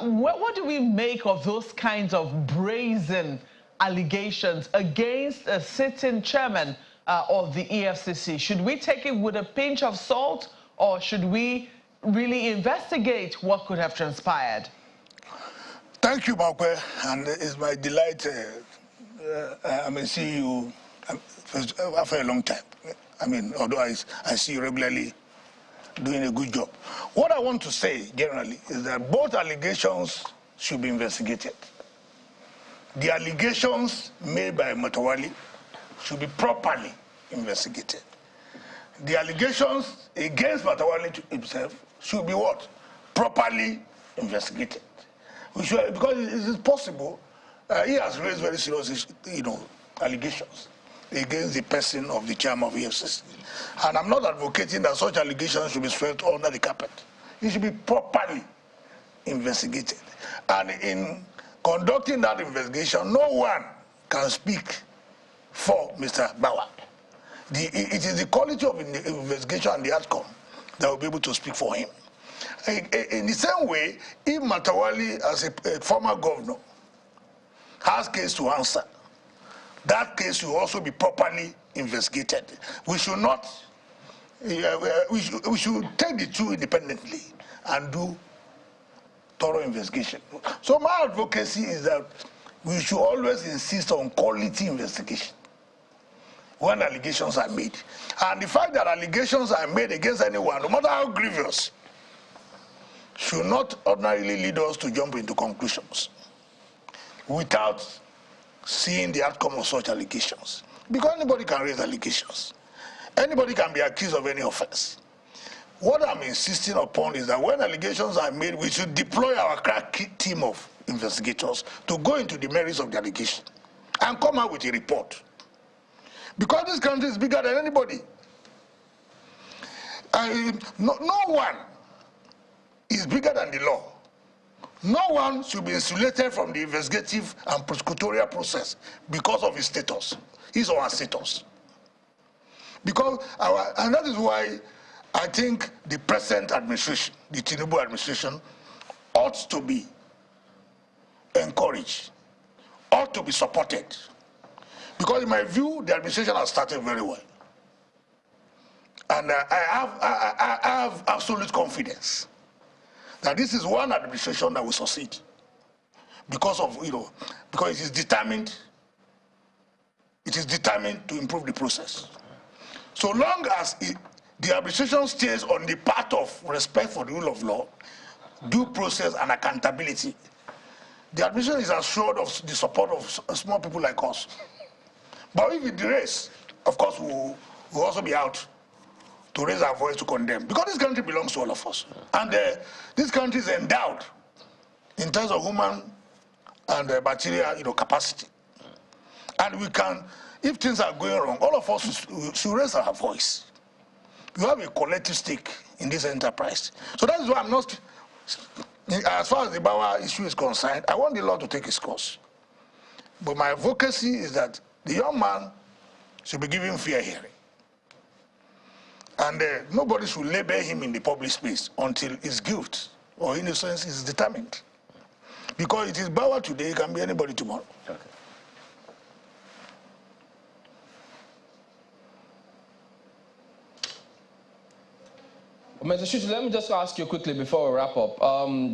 What do we make of those kinds of brazen allegations against a sitting chairman of the EFCC? Should we take it with a pinch of salt, or should we really investigate what could have transpired? Thank you, Markwe, and it's my delight. See you after a long time. Although I see you regularly doing a good job. What I want to say generally is that both allegations should be investigated. The allegations made by Matawale should be properly investigated. The allegations against Matawale himself should be what? Properly investigated. Because it is possible, he has raised very serious, allegations against the person of the chairman of EFCC. And I'm not advocating that such allegations should be swept under the carpet. It should be properly investigated. And in conducting that investigation, no one can speak for Mr. Bawa. It is the quality of the investigation and the outcome that will be able to speak for him. In the same way, if Matawale, as a former governor, has case to answer, that case should also be properly investigated. We should not, we should take the two independently and do thorough investigation. So my advocacy is that we should always insist on quality investigation when allegations are made. And the fact that allegations are made against anyone, no matter how grievous, should not ordinarily lead us to jump into conclusions without seeing the outcome of such allegations. Because anybody can raise allegations. Anybody can be accused of any offense. What I'm insisting upon is that when allegations are made, we should deploy our crack team of investigators to go into the merits of the allegation and come out with a report. Because this country is bigger than anybody. No one is bigger than the law. No one should be insulated from the investigative and prosecutorial process because of his status, his or her status. And that is why I think the present administration, the Tinubu administration, ought to be encouraged, ought to be supported. Because in my view, the administration has started very well. And I have absolute confidence that this is one administration that will succeed because of, because it is determined to improve the process. So long as the administration stays on the path of respect for the rule of law, due process and accountability, the administration is assured of the support of small people like us. But if it derails, of course, we'll also be out to raise our voice to condemn. Because this country belongs to all of us. And this country is endowed in terms of human and material capacity. And we can, if things are going wrong, all of us should raise our voice. You have a collective stake in this enterprise. So that is why I'm not, as far as the Bawa issue is concerned, I want the law to take its course. But my advocacy is that the young man should be given fair hearing. And nobody should label him in the public space until his guilt or innocence is determined. Because it is Bauer today, it can be anybody tomorrow. Okay. Mr. Shuti, let me just ask you quickly before we wrap up.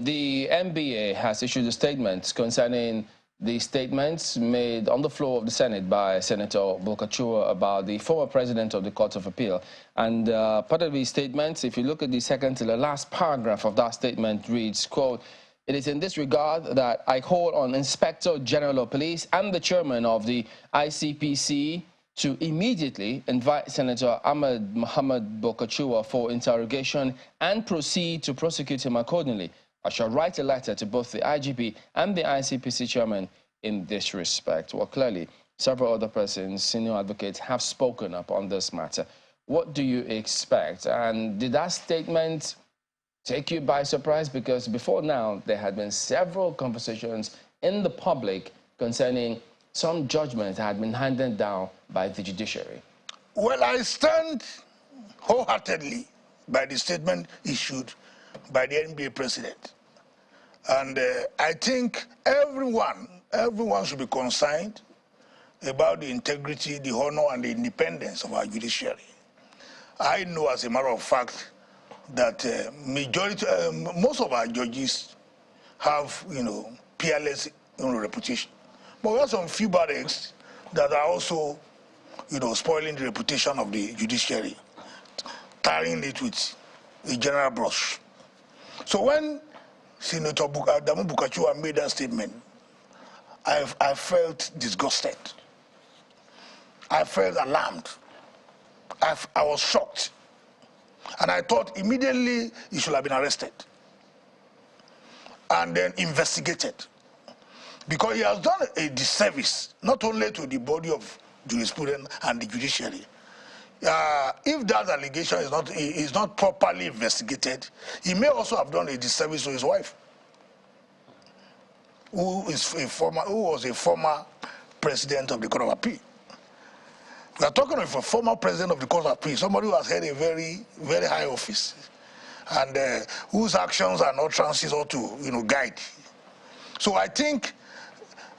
The NBA has issued a statement concerning the statements made on the floor of the Senate by Senator Bulkachuwa about the former president of the Court of Appeal. And part of the statement, if you look at the second to the last paragraph of that statement, reads, quote, "It is in this regard that I call on Inspector General of Police and the chairman of the ICPC to immediately invite Senator Ahmed Mohamed Bulkachuwa for interrogation and proceed to prosecute him accordingly. I shall write a letter to both the IGP and the ICPC chairman in this respect." Well, clearly, several other persons, senior advocates, have spoken up on this matter. What do you expect? And did that statement take you by surprise? Because before now, there had been several conversations in the public concerning some judgments that had been handed down by the judiciary. Well, I stand wholeheartedly by the statement issued by the NBA president. And I think everyone should be concerned about the integrity, the honor, and the independence of our judiciary. I know, as a matter of fact, that most of our judges have, peerless reputation. But we have some few bad eggs that are also, spoiling the reputation of the judiciary, tarring it with a general brush. So when Senator Adamu Bulkachuwa made that statement, I felt disgusted. I felt alarmed. I was shocked. And I thought immediately he should have been arrested and then investigated. Because he has done a disservice, not only to the body of jurisprudence and the judiciary. If that allegation is not properly investigated, he may also have done a disservice to his wife, who was a former president of the Court of Appeal. We are talking of a former president of the Court of Appeal, somebody who has held a very, very high office, and whose actions and utterances ought to, guide. So I think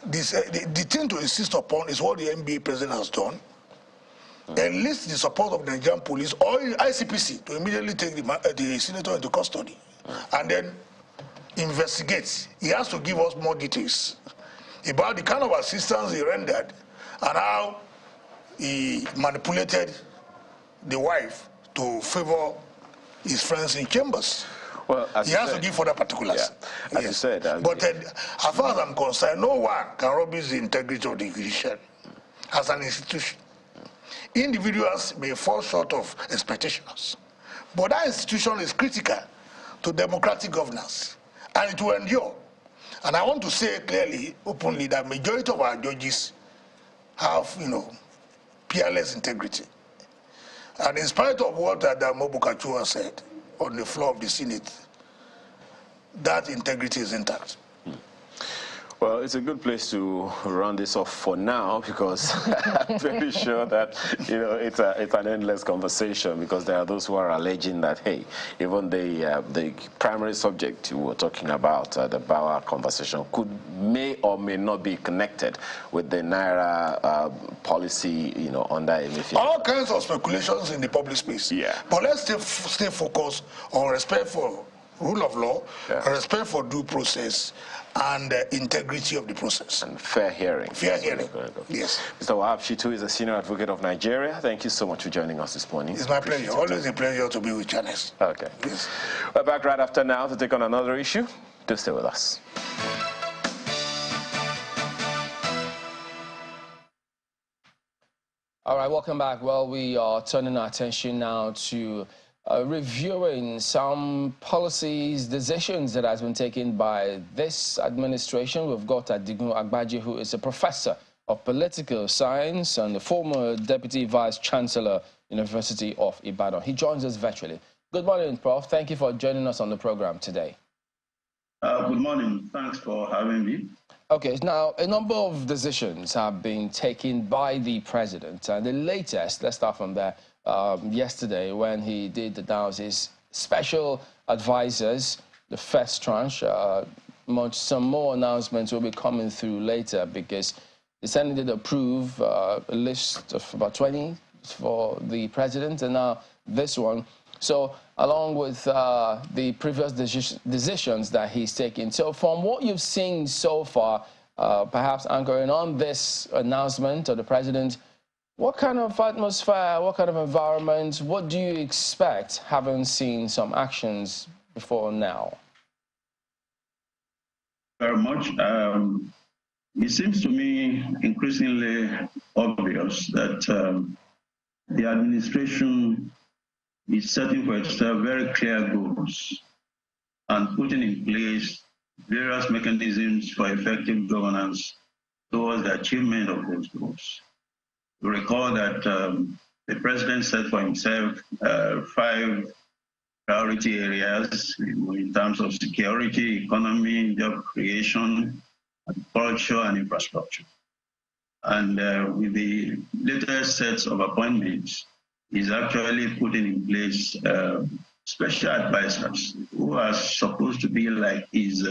the thing to insist upon is what the NBA president has done. Enlist the support of the Nigerian police or ICPC to immediately take the senator into custody and then investigate. He has to give us more details about the kind of assistance he rendered and how he manipulated the wife to favor his friends in chambers. Well, he has to give further particulars. Yeah, as you said. But as far as I'm concerned, no one can rubbish the integrity of the judiciary as an institution. Individuals may fall short of expectations, but that institution is critical to democratic governance, and it will endure. And I want to say clearly, openly, that majority of our judges have, peerless integrity. And in spite of what Adamu Bulkachuwa said on the floor of the Senate, that integrity is intact. Well, it's a good place to round this off for now, because I'm very sure that, it's an endless conversation, because there are those who are alleging that, hey, even the primary subject you were talking about, the Bauer conversation, may or may not be connected with the Naira policy, under Emefiele. All kinds of speculations in the public space. Yeah. But let's stay focused on respect for rule of law, respect for due process, and integrity of the process. And fair hearing. Fair hearing, yes. Mr. Wahab Shitu is a senior advocate of Nigeria. Thank you so much for joining us this morning. It's my pleasure. Always a pleasure to be with Janice. Okay. Yes. We're back right after now to take on another issue. Do stay with us. All right, welcome back. Well, we are turning our attention now to reviewing some policies, decisions that has been taken by this administration. We've got Adigun Agbaje, who is a professor of political science and the former deputy vice chancellor, University of Ibadan. He joins us virtually. Good morning, Prof. Thank you for joining us on the program today. Good morning. Thanks for having me. Okay, now a number of decisions have been taken by the president, and the latest, let's start from there, yesterday when he did announce his special advisors, the first tranche. Some more announcements will be coming through later because the Senate did approve a list of about 20 for the president, and now this one. So along with the previous decisions that he's taken. So from what you've seen so far, perhaps anchoring on this announcement of the president, what kind of atmosphere, what kind of environment, what do you expect, having seen some actions before now? Very much. It seems to me increasingly obvious that the administration is setting for itself very clear goals and putting in place various mechanisms for effective governance towards the achievement of those goals. You recall that the president set for himself 5 priority areas in terms of security, economy, job creation, culture, and infrastructure. And with the latest sets of appointments, he's actually putting in place special advisors who are supposed to be like his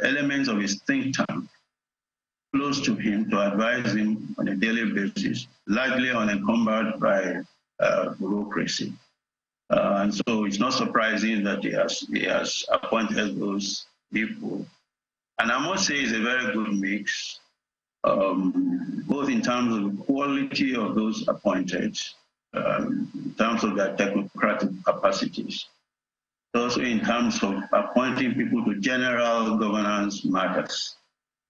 elements of his think tank, close to him to advise him on a daily basis, largely unencumbered by bureaucracy. And so it's not surprising that he has appointed those people. And I must say it's a very good mix, both in terms of the quality of those appointed, in terms of their technocratic capacities, also in terms of appointing people to general governance matters.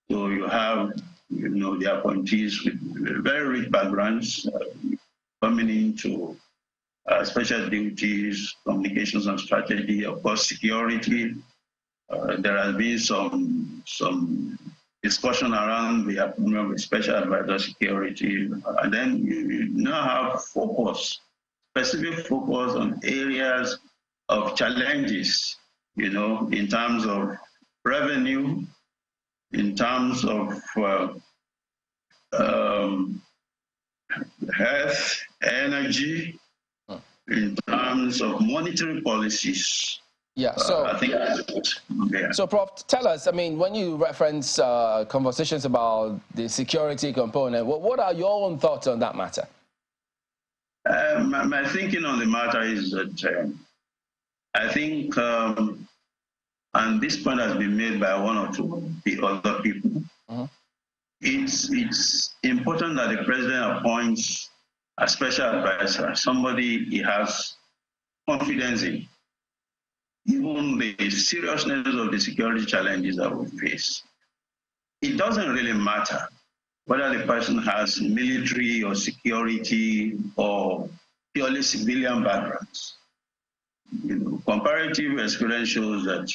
So you have, the appointees with very rich backgrounds coming into special duties, communications and strategy, of course, security. There has been some discussion around the appointment of special advisor security, and then you now have specific focus on areas of challenges, in terms of revenue, in terms of health, energy, in terms of monetary policies. Yeah, so I think So, Prof, tell us, when you reference conversations about the security component, what are your own thoughts on that matter? My thinking on the matter is that I think, and this point has been made by one or two of the other people, it's important that the president appoints a special advisor, somebody he has confidence in, given the seriousness of the security challenges that we face. It doesn't really matter whether the person has military or security or purely civilian backgrounds. Comparative experience shows that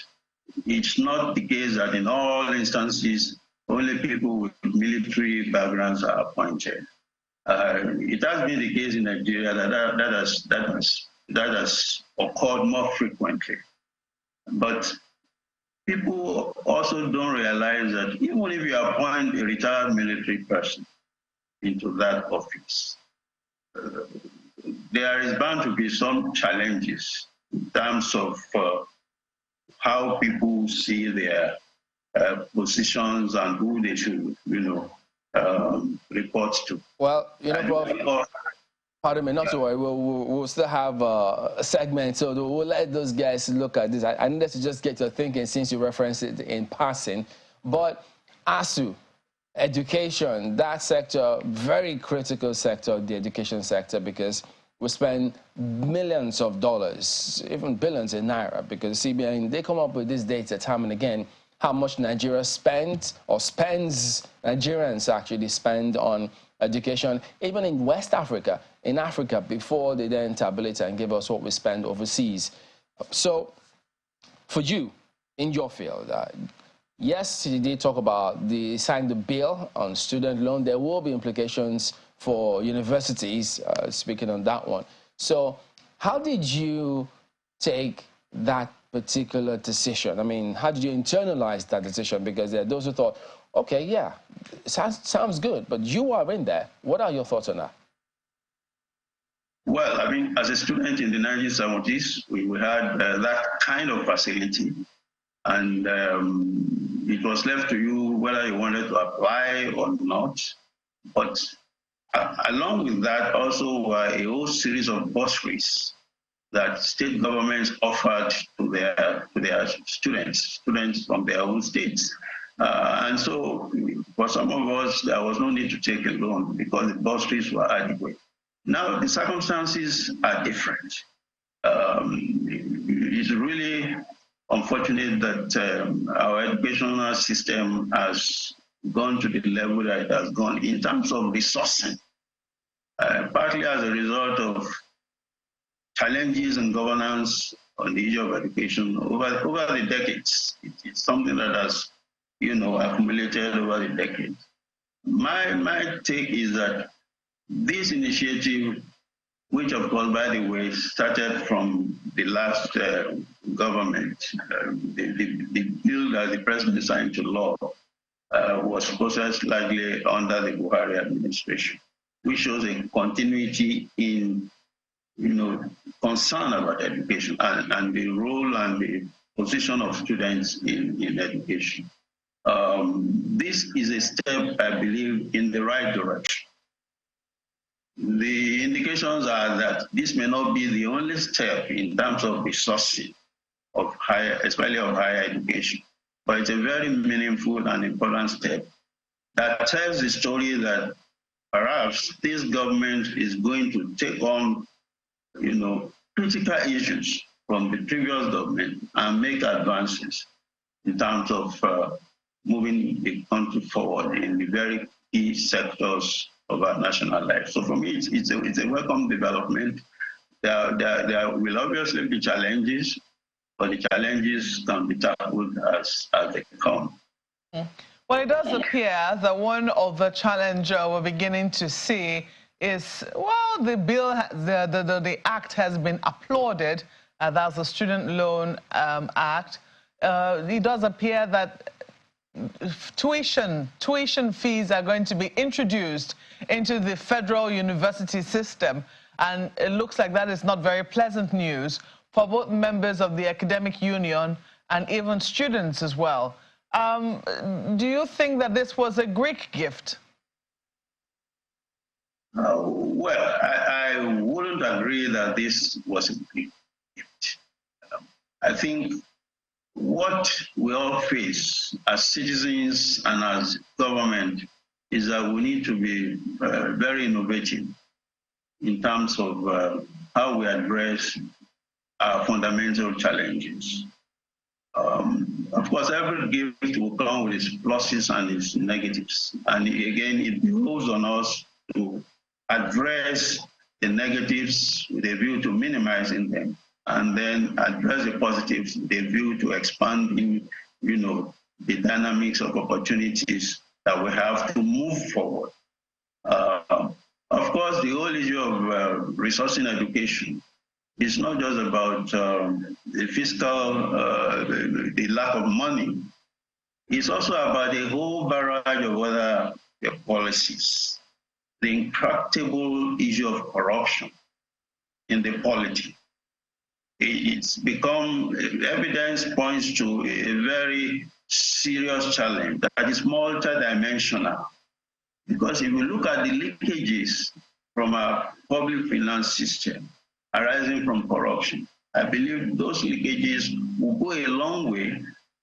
it's not the case that in all instances, only people with military backgrounds are appointed. It has been the case in Nigeria that has occurred more frequently. But people also don't realize that even if you appoint a retired military person into that office, there is bound to be some challenges in terms of how people see their positions and who they should, report to. Well, Prof, pardon me, not to worry, we'll still have a segment, so we'll let those guys look at this. I needed to just get your thinking since you referenced it in passing. But ASU, education, that sector, very critical sector, the education sector, because we spend millions of dollars, even billions in Naira, because CBN, they come up with this data time and again, how much Nigeria spends, Nigerians actually spend on education, even in West Africa, in Africa, before they then tabulate and give us what we spend overseas. So for you, in your field, yes, you did talk about signed the bill on student loan. There will be implications for universities, speaking on that one. So how did you take that particular decision? I mean, how did you internalize that decision? Because there are those who thought, okay, yeah, sounds good, but you are in there. What are your thoughts on that? Well, I mean, as a student in the 1970s, we had that kind of facility, and it was left to you whether you wanted to apply or not. But along with that, also were a whole series of bursaries that state governments offered to their students from their own states. And so for some of us, there was no need to take a loan because the bursaries were adequate. Now, the circumstances are different. It's really unfortunate that our educational system has gone to the level that it has gone in terms of resourcing, partly as a result of challenges in governance on the issue of education over the decades. It's something that has, accumulated over the decades. My take is that this initiative, which of course, by the way, started from the last government, the bill that the president signed into law was processed largely under the Buhari administration, which shows a continuity in, concern about education and the role and the position of students in education. This is a step, I believe, in the right direction. The indications are that this may not be the only step in terms of resourcing of especially of higher education, but it's a very meaningful and important step that tells the story that perhaps this government is going to take on, critical issues from the previous government and make advances in terms of moving the country forward in the very key sectors of our national life. So for me, it's a welcome development. There will obviously be challenges, but the challenges can be tackled as they come. Well, it does appear that one of the challenges we're beginning to see is, well, the bill, the act has been applauded. That's the Student Loan Act. It does appear that tuition fees are going to be introduced into the federal university system, and it looks like that is not very pleasant news for both members of the academic union and even students as well. Do you think that this was a Greek gift? Well, I wouldn't agree that this was a Greek gift. I think what we all face as citizens and as government is that we need to be very innovative in terms of how we address our fundamental challenges. Of course, every gift will come with its pluses and its negatives. And again, it behoves on us to address the negatives with a view to minimizing them, and then address the positives with a view to expanding, the dynamics of opportunities that we have to move forward. Of course, the whole issue of resourcing education is not just about the fiscal, the lack of money. It's also about a whole barrage of other policies. The intractable issue of corruption in the polity. It's become, evidence points to a very serious challenge that is multidimensional. Because if you look at the leakages from our public finance system arising from corruption, I believe those leakages will go a long way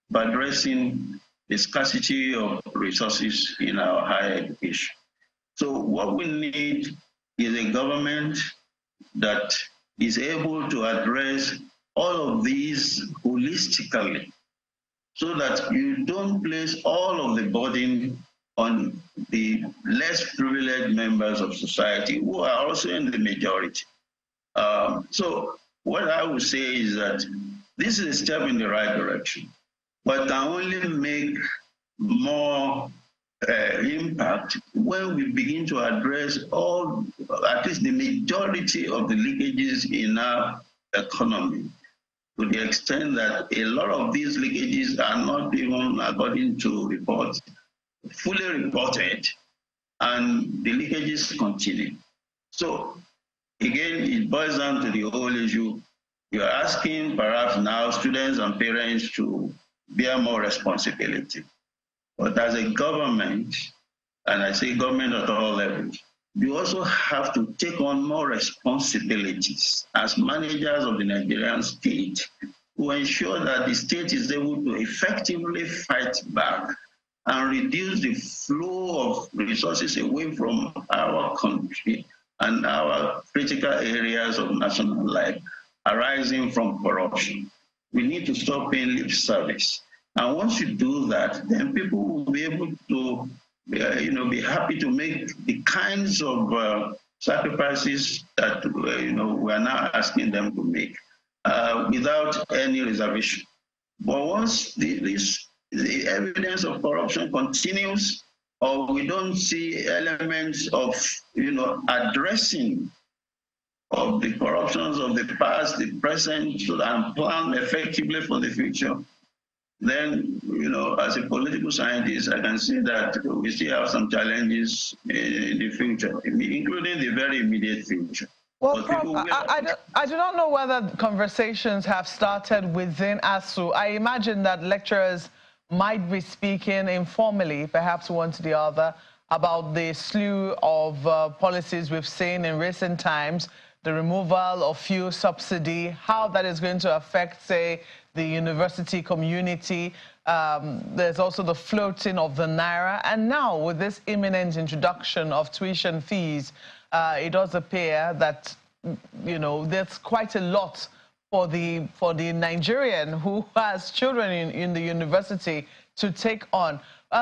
by addressing the scarcity of resources in our higher education. So what we need is a government that is able to address all of these holistically, so that you don't place all of the burden on the less privileged members of society who are also in the majority. So what I would say is that this is a step in the right direction, but can only make more impact when we begin to address at least the majority of the leakages in our economy. to the extent that a lot of these leakages are not even, according to reports, fully reported, and the leakages continue. So again, it boils down to the whole issue. You are asking perhaps now students and parents to bear more responsibility. But as a government, and I say government at all levels, you also have to take on more responsibilities as managers of the Nigerian state to ensure that the state is able to effectively fight back and reduce the flow of resources away from our country and our critical areas of national life arising from corruption. We need to stop paying lip service. And once you do that, then people will be able to be happy to make the kinds of sacrifices that we are now asking them to make without any reservation. But once the evidence of corruption continues, or we don't see elements of addressing of the corruptions of the past, the present, and plan effectively for the future, then, as a political scientist, I can see that we still have some challenges in the future, including the very immediate future. Well, Prof, I do not know whether conversations have started within ASU. I imagine that lecturers might be speaking informally, perhaps one to the other, about the slew of policies we've seen in recent times, the removal of fuel subsidy, how that is going to affect, say, the university community. There's also the floating of the naira. And now, with this imminent introduction of tuition fees, it does appear that, there's quite a lot for the Nigerian who has children in the university to take on.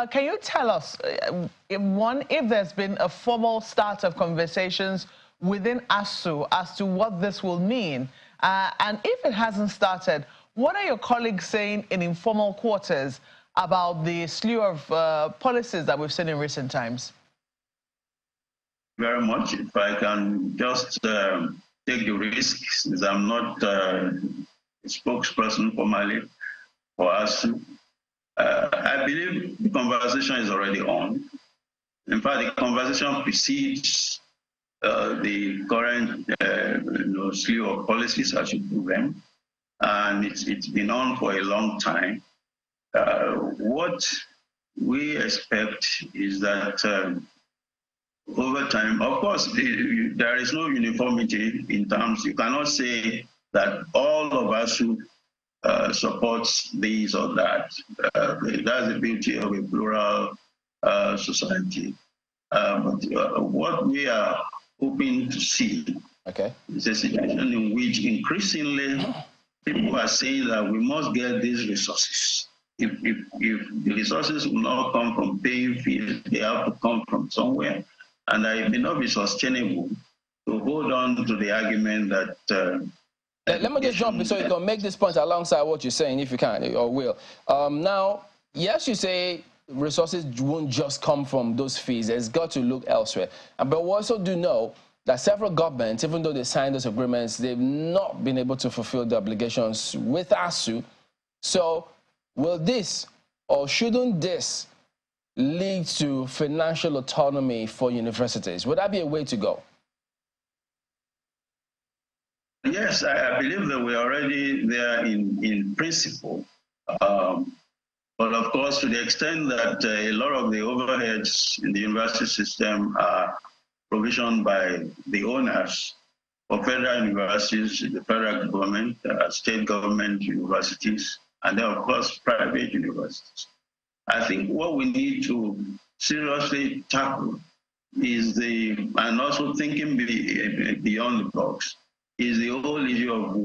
Can you tell us, if there's been a formal start of conversations within ASU as to what this will mean? And if it hasn't started, what are your colleagues saying in informal quarters about the slew of policies that we've seen in recent times? Very much. If I can just take the risk, since I'm not a spokesperson formally for ASU, I believe the conversation is already on. In fact, the conversation precedes the current slew of policies, as you put them, and it's been on for a long time. What we expect is that over time, of course, there is no uniformity in terms. You cannot say that all of us who supports this or that. That's the beauty of a plural society. But what we are hoping to see is a situation in which increasingly people are saying that we must get these resources. If the resources will not come from paying fees, they have to come from somewhere. And it may not be sustainable to hold on to the argument that... Let me just jump in so you can make this point alongside what you're saying, if you can, or will. Now, yes, you say resources won't just come from those fees. There's got to look elsewhere. But we also do know that several governments, even though they signed those agreements, they've not been able to fulfill the obligations with ASU. So will this, or shouldn't this, lead to financial autonomy for universities? Would that be a way to go? Yes, I believe that we're already there in principle. But of course, to the extent that a lot of the overheads in the university system are provisioned by the owners of federal universities, the federal government, state government universities, and then, of course, private universities. I think what we need to seriously tackle is and also thinking beyond the box, is the whole issue of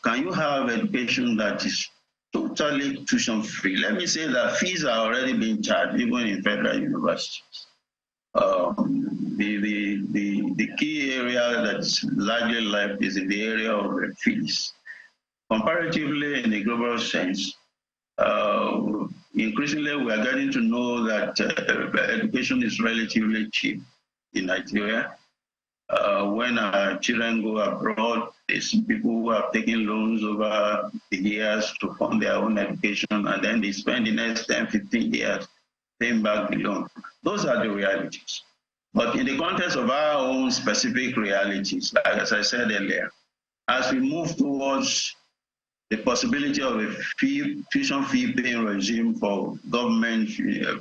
can you have education that is totally tuition free? Let me say that fees are already being charged even in federal universities. The key area that's largely left is in the area of fees. Comparatively, in a global sense, increasingly we are getting to know that education is relatively cheap in Nigeria. When our children go abroad, there's people who have taken loans over the years to fund their own education, and then they spend the next 10, 15 years paying back the loan. Those are the realities. But in the context of our own specific realities, like as I said earlier, as we move towards the possibility of a tuition fee paying regime for government,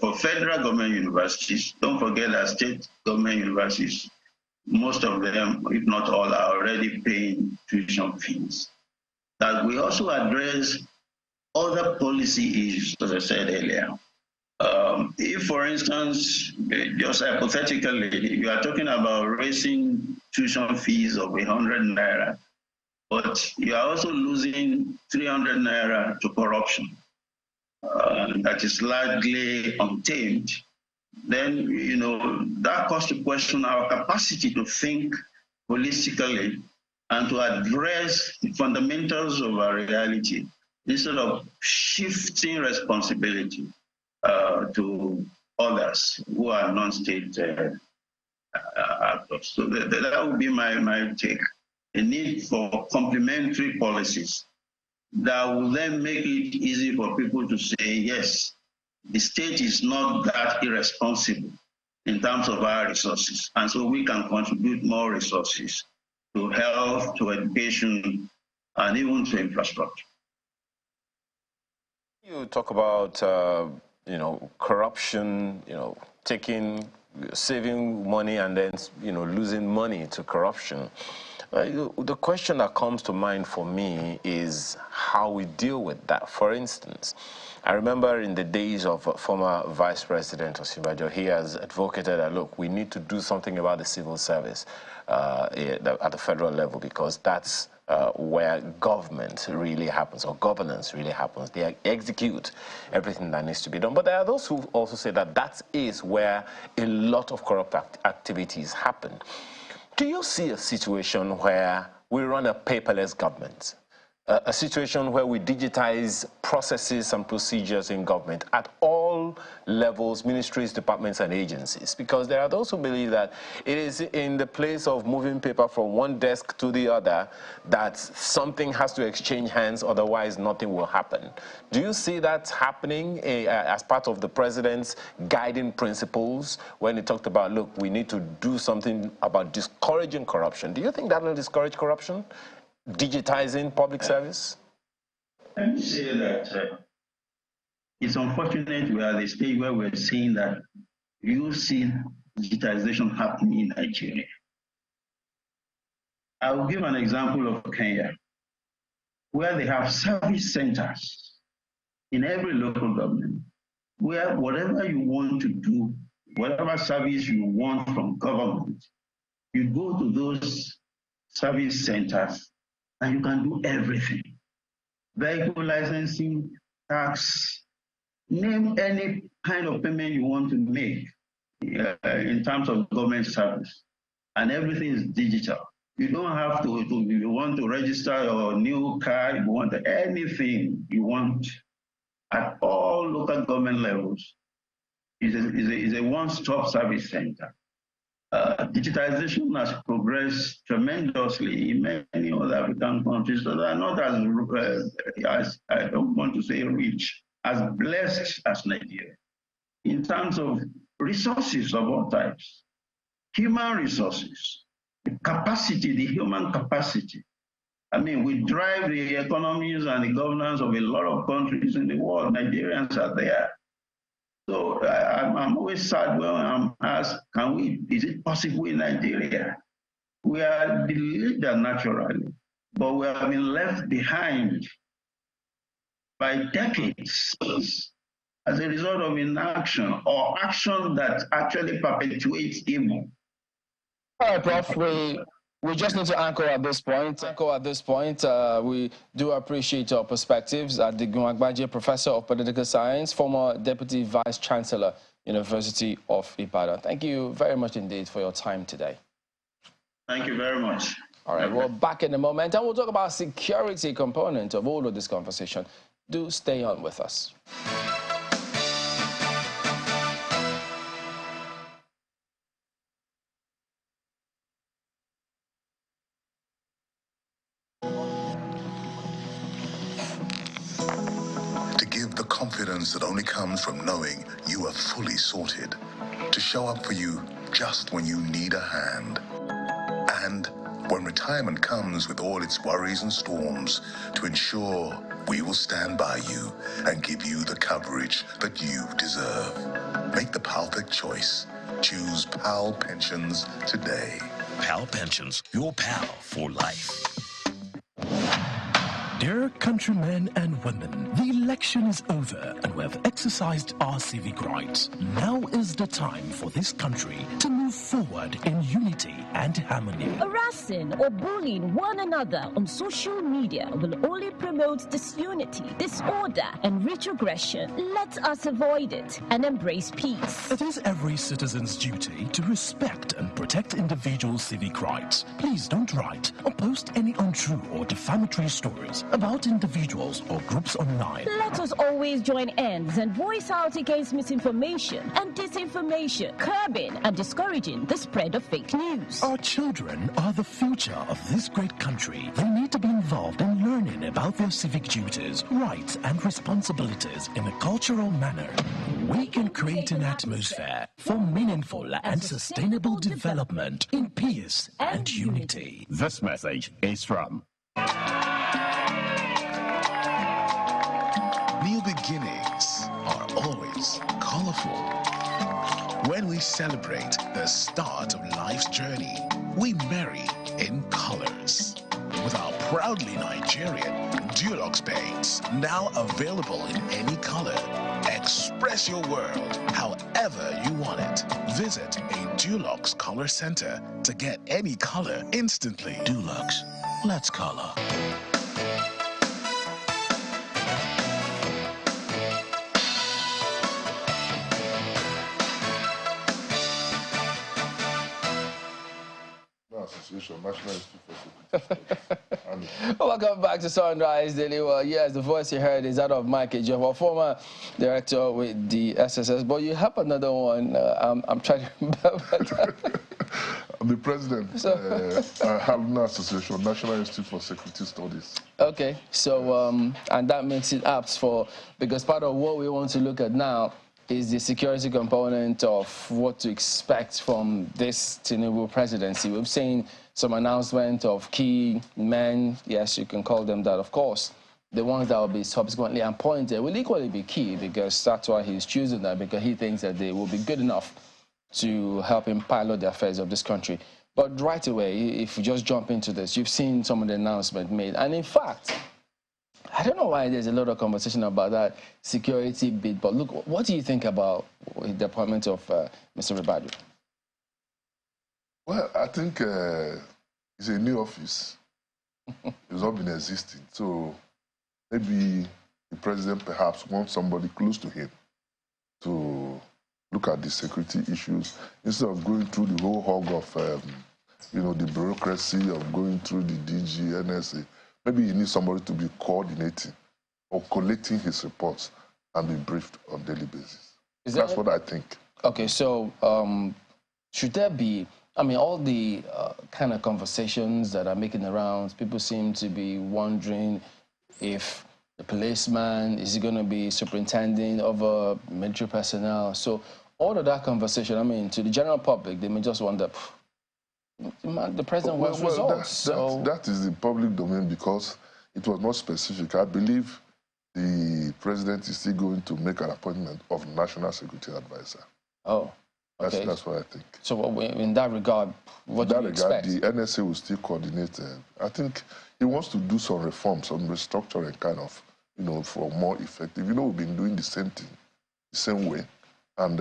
for federal government universities, don't forget that state government universities, most of them, if not all, are already paying tuition fees. That we also address other policy issues, as I said earlier. If, for instance, just hypothetically, you are talking about raising tuition fees of 100 naira, but you are also losing 300 naira to corruption. That is largely untamed. Then, that calls to question our capacity to think holistically and to address the fundamentals of our reality instead of shifting responsibility to others who are non-state actors. So that would be my take. A need for complementary policies that will then make it easy for people to say, yes, the state is not that irresponsible in terms of our resources. And so we can contribute more resources to health, to education, and even to infrastructure. You talk about, corruption, saving money and then, losing money to corruption. The question that comes to mind for me is how we deal with that. For instance, I remember in the days of former Vice President Osinbajo, he has advocated that, look, we need to do something about the civil service at the federal level, because that's where government really happens, or governance really happens. They execute everything that needs to be done. But there are those who also say that that is where a lot of corrupt activities happen. Do you see a situation where we run a paperless government? A situation where we digitize processes and procedures in government at all levels, ministries, departments, and agencies? Because there are those who believe that it is in the place of moving paper from one desk to the other that something has to exchange hands, otherwise nothing will happen. Do you see that happening as part of the president's guiding principles when he talked about, look, we need to do something about discouraging corruption? Do you think that will discourage corruption? Digitizing public service? Let me say that it's unfortunate we are at the stage where we're seeing that you see digitization happening in Nigeria. I will give an example of Kenya, where they have service centers in every local government, where whatever you want to do, whatever service you want from government, you go to those service centers and you can do everything. Vehicle licensing, tax, name any kind of payment you want to make in terms of government service, and everything is digital. You don't have to, if you want to register your new car, if you want anything you want at all local government levels, is a one-stop service center. Digitization has progressed tremendously in many other African countries that are not as I don't want to say rich, as blessed as Nigeria, in terms of resources of all types, human resources, the capacity, the human capacity. I mean, we drive the economies and the governance of a lot of countries in the world. Nigerians are there. So I'm always sad when I'm asked, is it possible in Nigeria? We are the leader naturally, but we have been left behind by decades as a result of inaction or action that actually perpetuates evil. All right, Prof, we just need to anchor at this point. We do appreciate your perspectives. Adigun Agbaje, Professor of Political Science, former Deputy Vice Chancellor, University of Ibadan. Thank you very much indeed for your time today. Thank you very much. All right, we're back in a moment, and we'll talk about security component of all of this conversation. Do stay on with us. give the confidence that only comes from knowing you are fully sorted, to show up for you just when you need a hand. And when retirement comes with all its worries and storms, to ensure we will stand by you and give you the coverage that you deserve. Make the perfect choice. Choose PAL Pensions today. PAL Pensions, your pal for life. Dear countrymen and women, the election is over and we have exercised our civic rights. Now is the time for this country to move forward in unity and harmony. Harassing or bullying one another on social media will only promote disunity, disorder, and retrogression. Let us avoid it and embrace peace. It is every citizen's duty to respect and protect individual civic rights. Please don't write or post any untrue or defamatory stories about individuals or groups online. Let us always join hands and voice out against misinformation and disinformation, curbing and discouraging the spread of fake news. Our children are the future of this great country. They need to be involved in learning about their civic duties, rights, and responsibilities in a cultural manner. We can create an atmosphere for meaningful and sustainable development in peace and unity. This message is from New beginnings are always colorful. When we celebrate the start of life's journey, we marry in colors. With our proudly Nigerian Dulux paints, now available in any color. Express your world however you want it. Visit a Dulux color center to get any color instantly. Dulux, let's color. Association, National Institute for Security. Welcome back to Sunrise Daily. Well, yes, the voice you heard is that of Mike Ejiofor, former director with the SSS. But you have another one. I'm trying to remember that. I'm the president of Haruna Association, National Institute for Security Studies. Okay, so and that makes it apt for, because part of what we want to look at now is the security component of what to expect from this Tinubu presidency. We've seen some announcement of key men, yes, you can call them that, of course. The ones that will be subsequently appointed will equally be key, because that's why he's choosing them, because he thinks that they will be good enough to help him pilot the affairs of this country. But right away, if we just jump into this, you've seen some of the announcements made. And in fact, I don't know why there's a lot of conversation about that security bit, but look, what do you think about the appointment of Mr. Ribadu? Well, I think it's a new office. It's not been existing. So maybe the president perhaps wants somebody close to him to look at the security issues instead of going through the whole hog of, the bureaucracy of going through the DG, NSA. Maybe he needs somebody to be coordinating or collecting his reports and be briefed on a daily basis. That's what I think. Okay, so should there be, all the kind of conversations that are making the rounds, people seem to be wondering if the policeman is going to be superintending over military personnel. So all of that conversation, to the general public, they may just wonder, the president wants results. That is the public domain because it was not specific. I believe the president is still going to make an appointment of national security advisor. Oh, okay. That's what I think. So in that regard, what do you expect? The NSA will still coordinate. I think he wants to do some reforms, some restructuring kind of, for more effective. We've been doing the same thing, the same way, and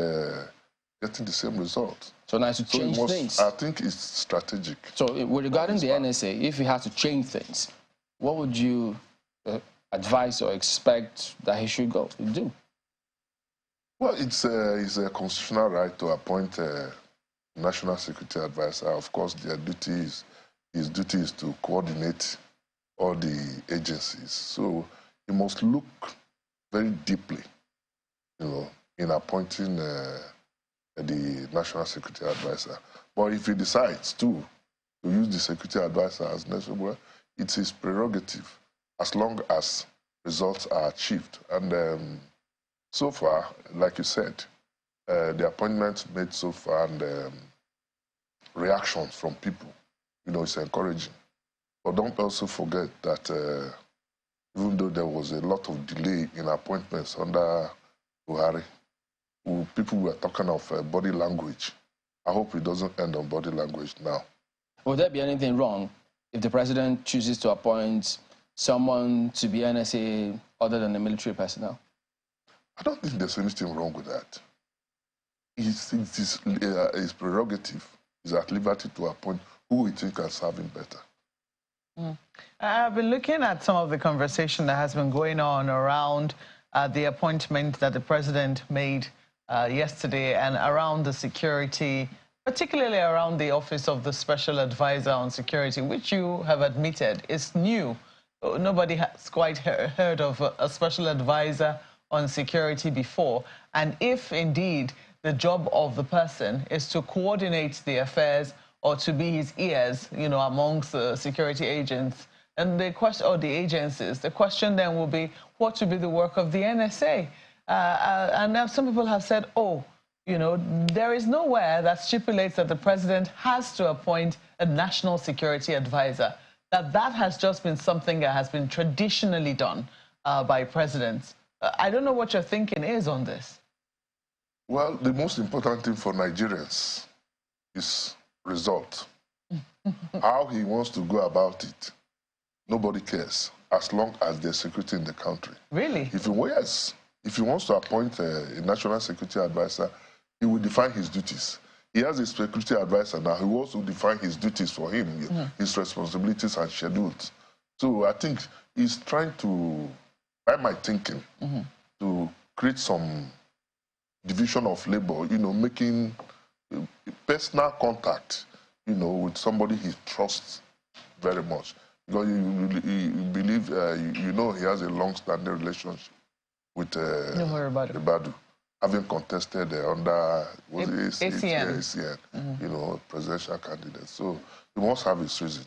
getting the same results. So now to change things. I think it's strategic. So regarding the NSA, if you had to change things, what would you advise or expect that he should do? Well, it's a constitutional right to appoint a national security advisor. Of course, his duty is to coordinate all the agencies. So he must look very deeply, in appointing the national security advisor. But if he decides to use the security advisor as necessary, it's his prerogative, as long as results are achieved. And so far, like you said, the appointments made so far and reactions from people, it's encouraging. But don't also forget that even though there was a lot of delay in appointments under Buhari, people were talking of body language. I hope it doesn't end on body language now. Would there be anything wrong if the president chooses to appoint someone to be NSA other than the military personnel? I don't think there's anything wrong with that. His prerogative is at liberty to appoint who he thinks can serve him better. I've been looking at some of the conversation that has been going on around the appointment that the president made yesterday and around the security, particularly around the office of the Special Advisor on Security, which you have admitted is new. Nobody has quite heard of a Special Advisor on Security before. And if indeed the job of the person is to coordinate the affairs or to be his ears, amongst the security agents and the question, or the agencies, the question then will be, what will be the work of the NSA? And now some people have said, there is nowhere that stipulates that the president has to appoint a national security advisor. That has just been something that has been traditionally done by presidents. I don't know what your thinking is on this. Well, the most important thing for Nigerians is result. How he wants to go about it, nobody cares, as long as there's security in the country. Really? If he wants to appoint a national security advisor, he will define his duties. He has a security advisor now. He will also define his duties for him, his responsibilities and schedules. So I think he's trying to, by my thinking, to create some division of labor, making personal contact, with somebody he trusts very much. Because you believe, he has a long-standing relationship with Ibadu, having contested under ACN, presidential candidate. So he must have his reason.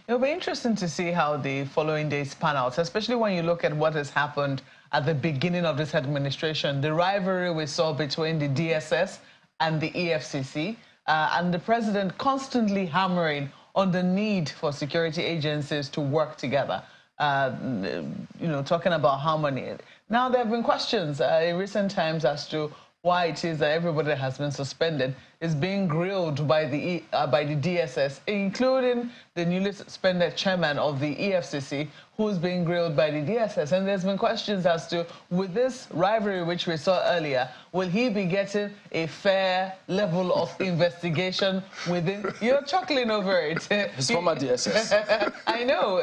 It'll be interesting to see how the following days pan out, especially when you look at what has happened at the beginning of this administration, the rivalry we saw between the DSS and the EFCC, and the president constantly hammering on the need for security agencies to work together, talking about harmony. Now, there have been questions in recent times as to why it is that everybody that has been suspended is being grilled by the DSS, including the newly suspended chairman of the EFCC, who's being grilled by the DSS. And there's been questions as to, with this rivalry which we saw earlier, will he be getting a fair level of investigation within? You're chuckling over it. His former DSS. I know.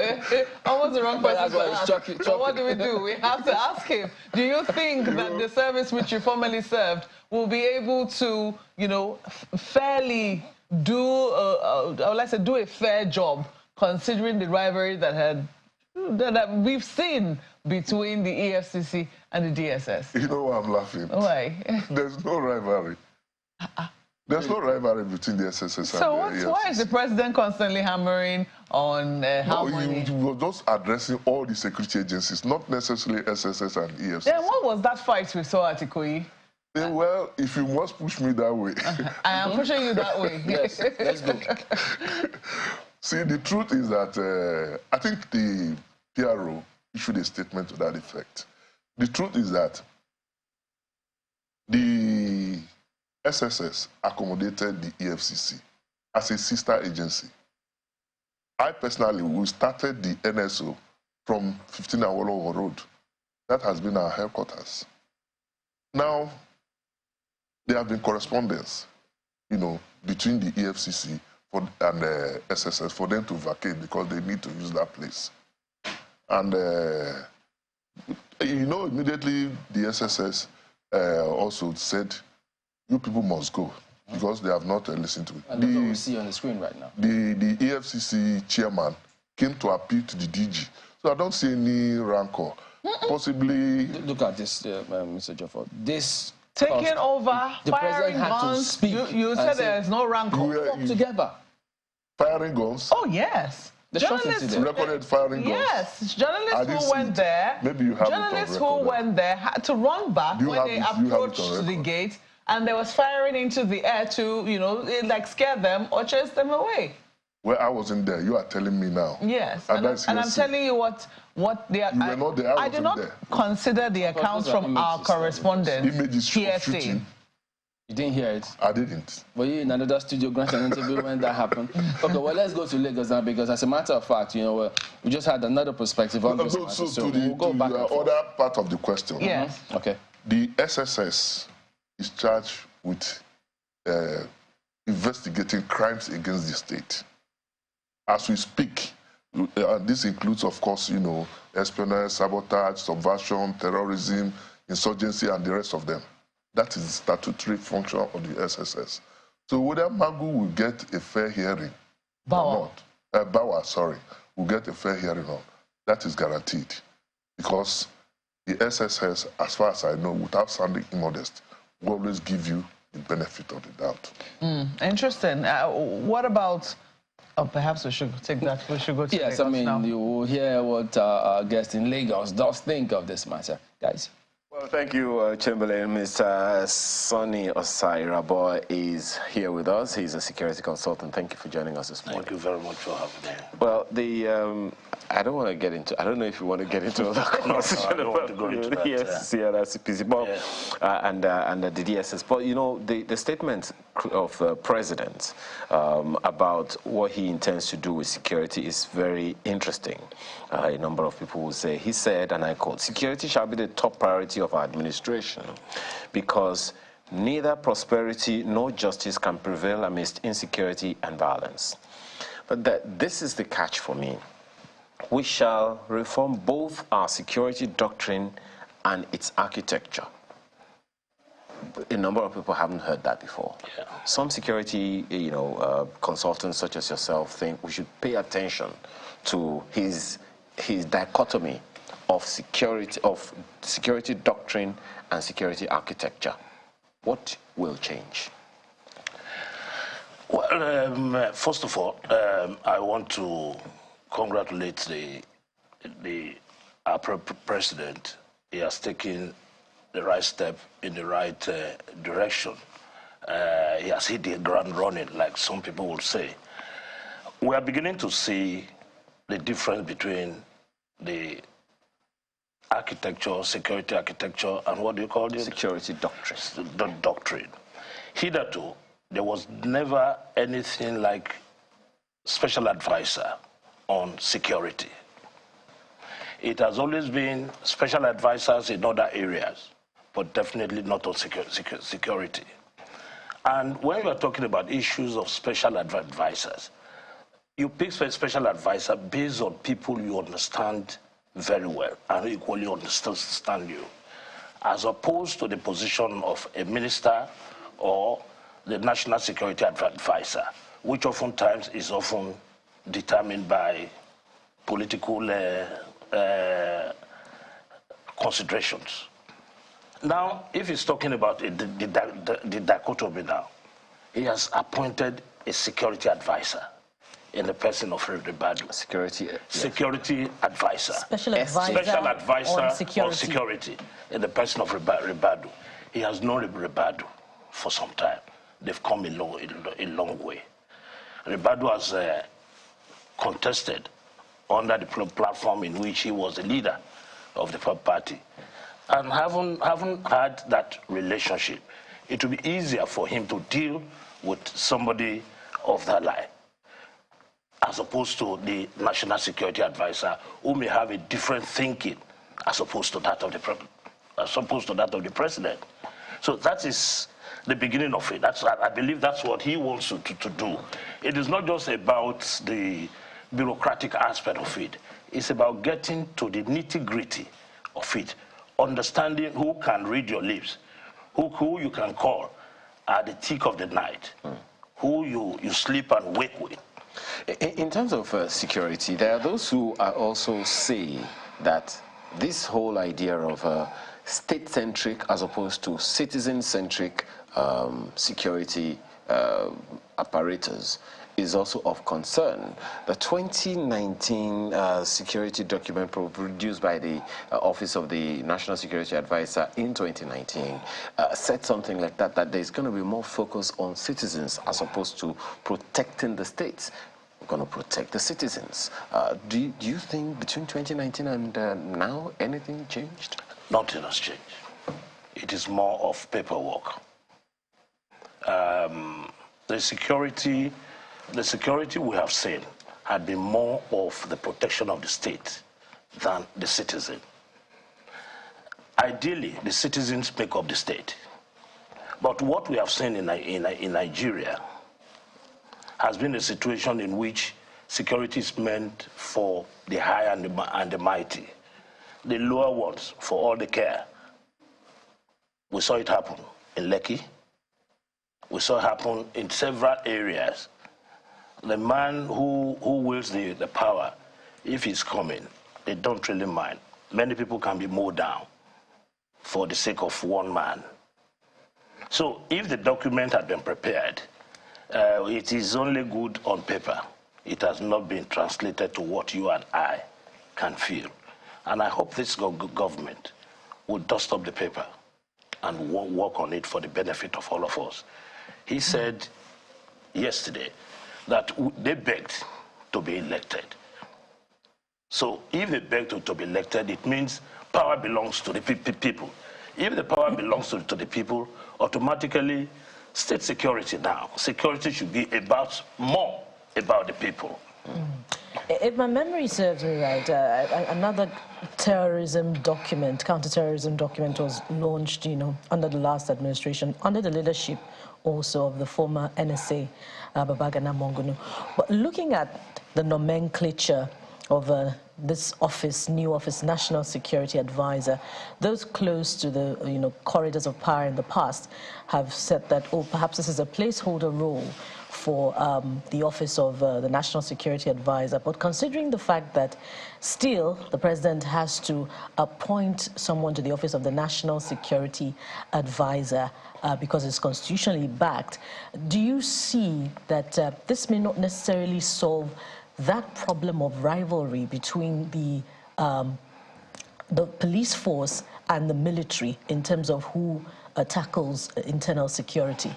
Almost the wrong person to ask. So what do? We have to ask him. Do you think that the service which you formerly served will be able to, fairly do a fair job, considering the rivalry that we've seen between the EFCC and the DSS? You know why I'm laughing? Why? There's no rivalry. There's no rivalry between the SSS and the EFCC. So why is the president constantly hammering on harmony? He was just addressing all the security agencies, not necessarily SSS and EFCC. Then what was that fight we saw at Ikoyi? Well, if you must push me that way. I am pushing you that way. Yes, let's go. See, the truth is that I think the PRO issued a statement to that effect. The truth is that the SSS accommodated the EFCC as a sister agency. I personally, we started the NSO from 15 Awolowo Road. That has been our headquarters. Now, there have been correspondence, between the EFCC and SSS for them to vacate because they need to use that place. And, immediately the SSS also said, you people must go because they have not listened to it. And that's what we see on the screen right now. The EFCC chairman came to appeal to the DG. So I don't see any rancor. Possibly... Look at this, Mr. Joffa. This... Taking over, the firing president had guns. to speak. You said there's no rancor. Work together. Firing guns? Oh, yes. The shot incident. Recorded firing guns. Yes, journalists who went there. Maybe you have journalists who went there had to run back when they approached the gate, and there was firing into the air to, you know, like scare them or chase them away. Well, I wasn't there. You are telling me now. Yes, and I'm telling you what they are. You were not there. I do not consider the accounts from our correspondents hearsay. You didn't hear it? I didn't. Were you in another studio granting an interview when that happened? Okay, well, let's go to Lagos now, because as a matter of fact, you know, we just had another perspective on this matter, so we'll go back and forth. The other part of the question. Yes. Okay. The SSS is charged with investigating crimes against the state. As we speak, this includes, of course, you know, espionage, sabotage, subversion, terrorism, insurgency, and the rest of them. That is the statutory function of the SSS. So whether Magu will get a fair hearing or not, Bawa, sorry, will get a fair hearing on, that is guaranteed. Because the SSS, as far as I know, without sounding immodest, will always give you the benefit of the doubt. Interesting. What about... Oh, perhaps we should take that. We should go to Yes, Lagos I mean, now. you will hear what our guest in Lagos does think of this matter. Guys. Well, thank you, Chamberlain. Mr. Sonny Osairabo is here with us. He's a security consultant. Thank you for joining us this morning. Thank you very much for having me. Well, I don't want to get into, I don't know if you want to get into the conversation I don't want to go into that. EFCC and CPC, but, and the DSS. But, you know, the statement of the president about what he intends to do with security is very interesting. A number of people will say, he said, and I quote, "Security shall be the top priority of our administration because neither prosperity nor justice can prevail amidst insecurity and violence." But this is the catch for me. We shall reform both our security doctrine and its architecture. A number of people haven't heard that before. Yeah. Some security, you know, consultants such as yourself think we should pay attention to his dichotomy of security doctrine and security architecture. What will change? Well, first of all, I want to congratulate our president. He has taken the right step in the right direction. He has hit the ground running, like some people would say. We are beginning to see the difference between the architecture, security architecture, and what do you call it? Security doctrine. The doctrine. Hitherto, there was never anything like special advisor on security. It has always been special advisors in other areas, but definitely not on security. And when you are talking about issues of special advisors, you pick a special advisor based on people you understand very well and equally understand you, as opposed to the position of a minister or the national security advisor, which oftentimes is often determined by political considerations. Now, if he's talking about the dichotomy now, he has appointed a security advisor in the person of Ribadu. Security advisor. Special advisor on security in the person of Ribadu. He has known Ribadu for some time. They've come a long way. Ribadu has contested under the platform in which he was the leader of the party. And haven't had that relationship. It will be easier for him to deal with somebody of that line, as opposed to the national security advisor, who may have a different thinking as opposed to that of the president. So that is the beginning of it. I believe that's what he wants to do. It is not just about the bureaucratic aspect of it. It's about getting to the nitty-gritty of it, understanding who can read your lips, who you can call at the tick of the night, who you sleep and wake with. In terms of security, there are those who are also say that this whole idea of state-centric as opposed to citizen-centric security apparatus is also of concern. The 2019 security document produced by the Office of the National Security Advisor in 2019 said something like that there's going to be more focus on citizens as opposed to protecting the states. We're going to protect the citizens. Do you think between 2019 and now anything changed? Nothing has changed. It is more of paperwork. The security we have seen had been more of the protection of the state than the citizen. Ideally, the citizens make up the state. But what we have seen in Nigeria has been a situation in which security is meant for the high and the mighty, the lower ones for all the care. We saw it happen in Lekki. We saw it happen in several areas. The man who wields the power, if he's coming, they don't really mind. Many people can be mowed down for the sake of one man. So if the document had been prepared, it is only good on paper. It has not been translated to what you and I can feel. And I hope this government will dust up the paper and work on it for the benefit of all of us. He said yesterday that they begged to be elected. So if they begged to be elected, it means power belongs to the people. If the power belongs to the people, automatically state security now. Security should be more about the people. If my memory serves me right, another counter-terrorism document was launched, under the last administration, under the leadership also of the former NSA, Babagana Monguno. But looking at the nomenclature of this office, new office, National Security Advisor, those close to the corridors of power in the past have said that, perhaps this is a placeholder role for the office of the National Security Advisor. But considering the fact that still the president has to appoint someone to the office of the National Security Advisor because it's constitutionally backed, do you see that this may not necessarily solve that problem of rivalry between the police force and the military in terms of who tackles internal security?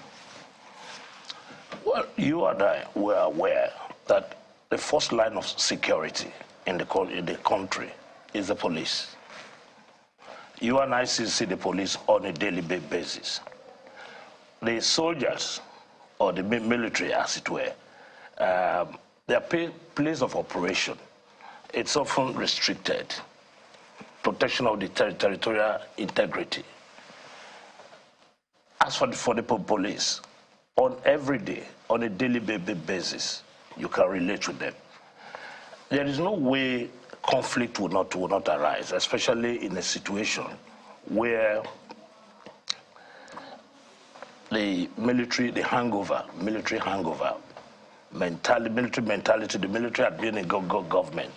Well, you and I were aware that the first line of security in the country is the police. You and I see the police on a daily basis. The soldiers, or the military as it were, their place of operation, it's often restricted. Protection of the territorial integrity. As for the police, on every day, on a daily basis, you can relate with them. There is no way conflict will not arise, especially in a situation where the military hangover, military mentality, the military had been in government,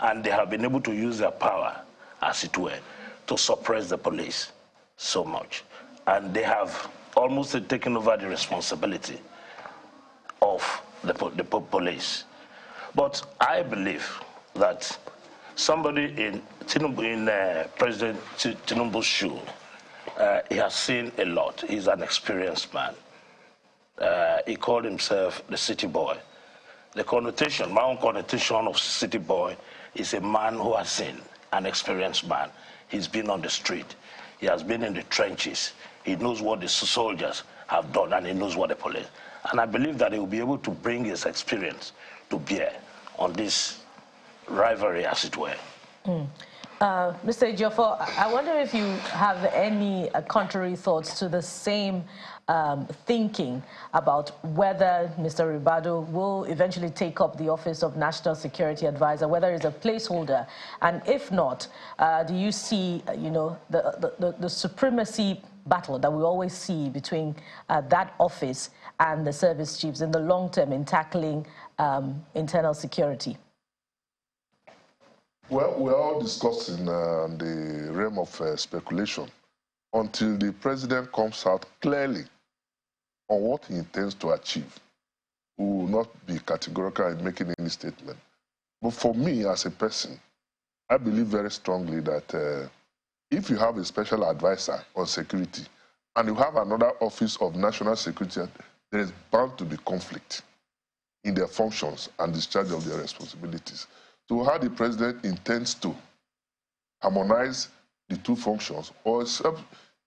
and they have been able to use their power, as it were, to suppress the police so much. And they have almost taken over the responsibility of the police. But I believe that somebody in President Tinubu's shoe, he has seen a lot. He's an experienced man. He called himself the city boy. The connotation, my own connotation of city boy, is a man who has seen, an experienced man. He's been on the street. He has been in the trenches. He knows what the soldiers have done, and he knows what the police. And I believe that he will be able to bring his experience to bear on this rivalry, as it were. Mr. Ejiofor, I wonder if you have any contrary thoughts to the same thinking about whether Mr. Ribadu will eventually take up the office of National Security Advisor, whether it's a placeholder, and if not, do you see, the supremacy battle that we always see between that office and the service chiefs in the long term in tackling internal security? Well, we're all discussing the realm of speculation until the president comes out clearly on what he intends to achieve will not be categorical in making any statement. But for me, as a person, I believe very strongly that if you have a special advisor on security and you have another office of national security, there is bound to be conflict in their functions and discharge of their responsibilities. So how the president intends to harmonize the two functions, or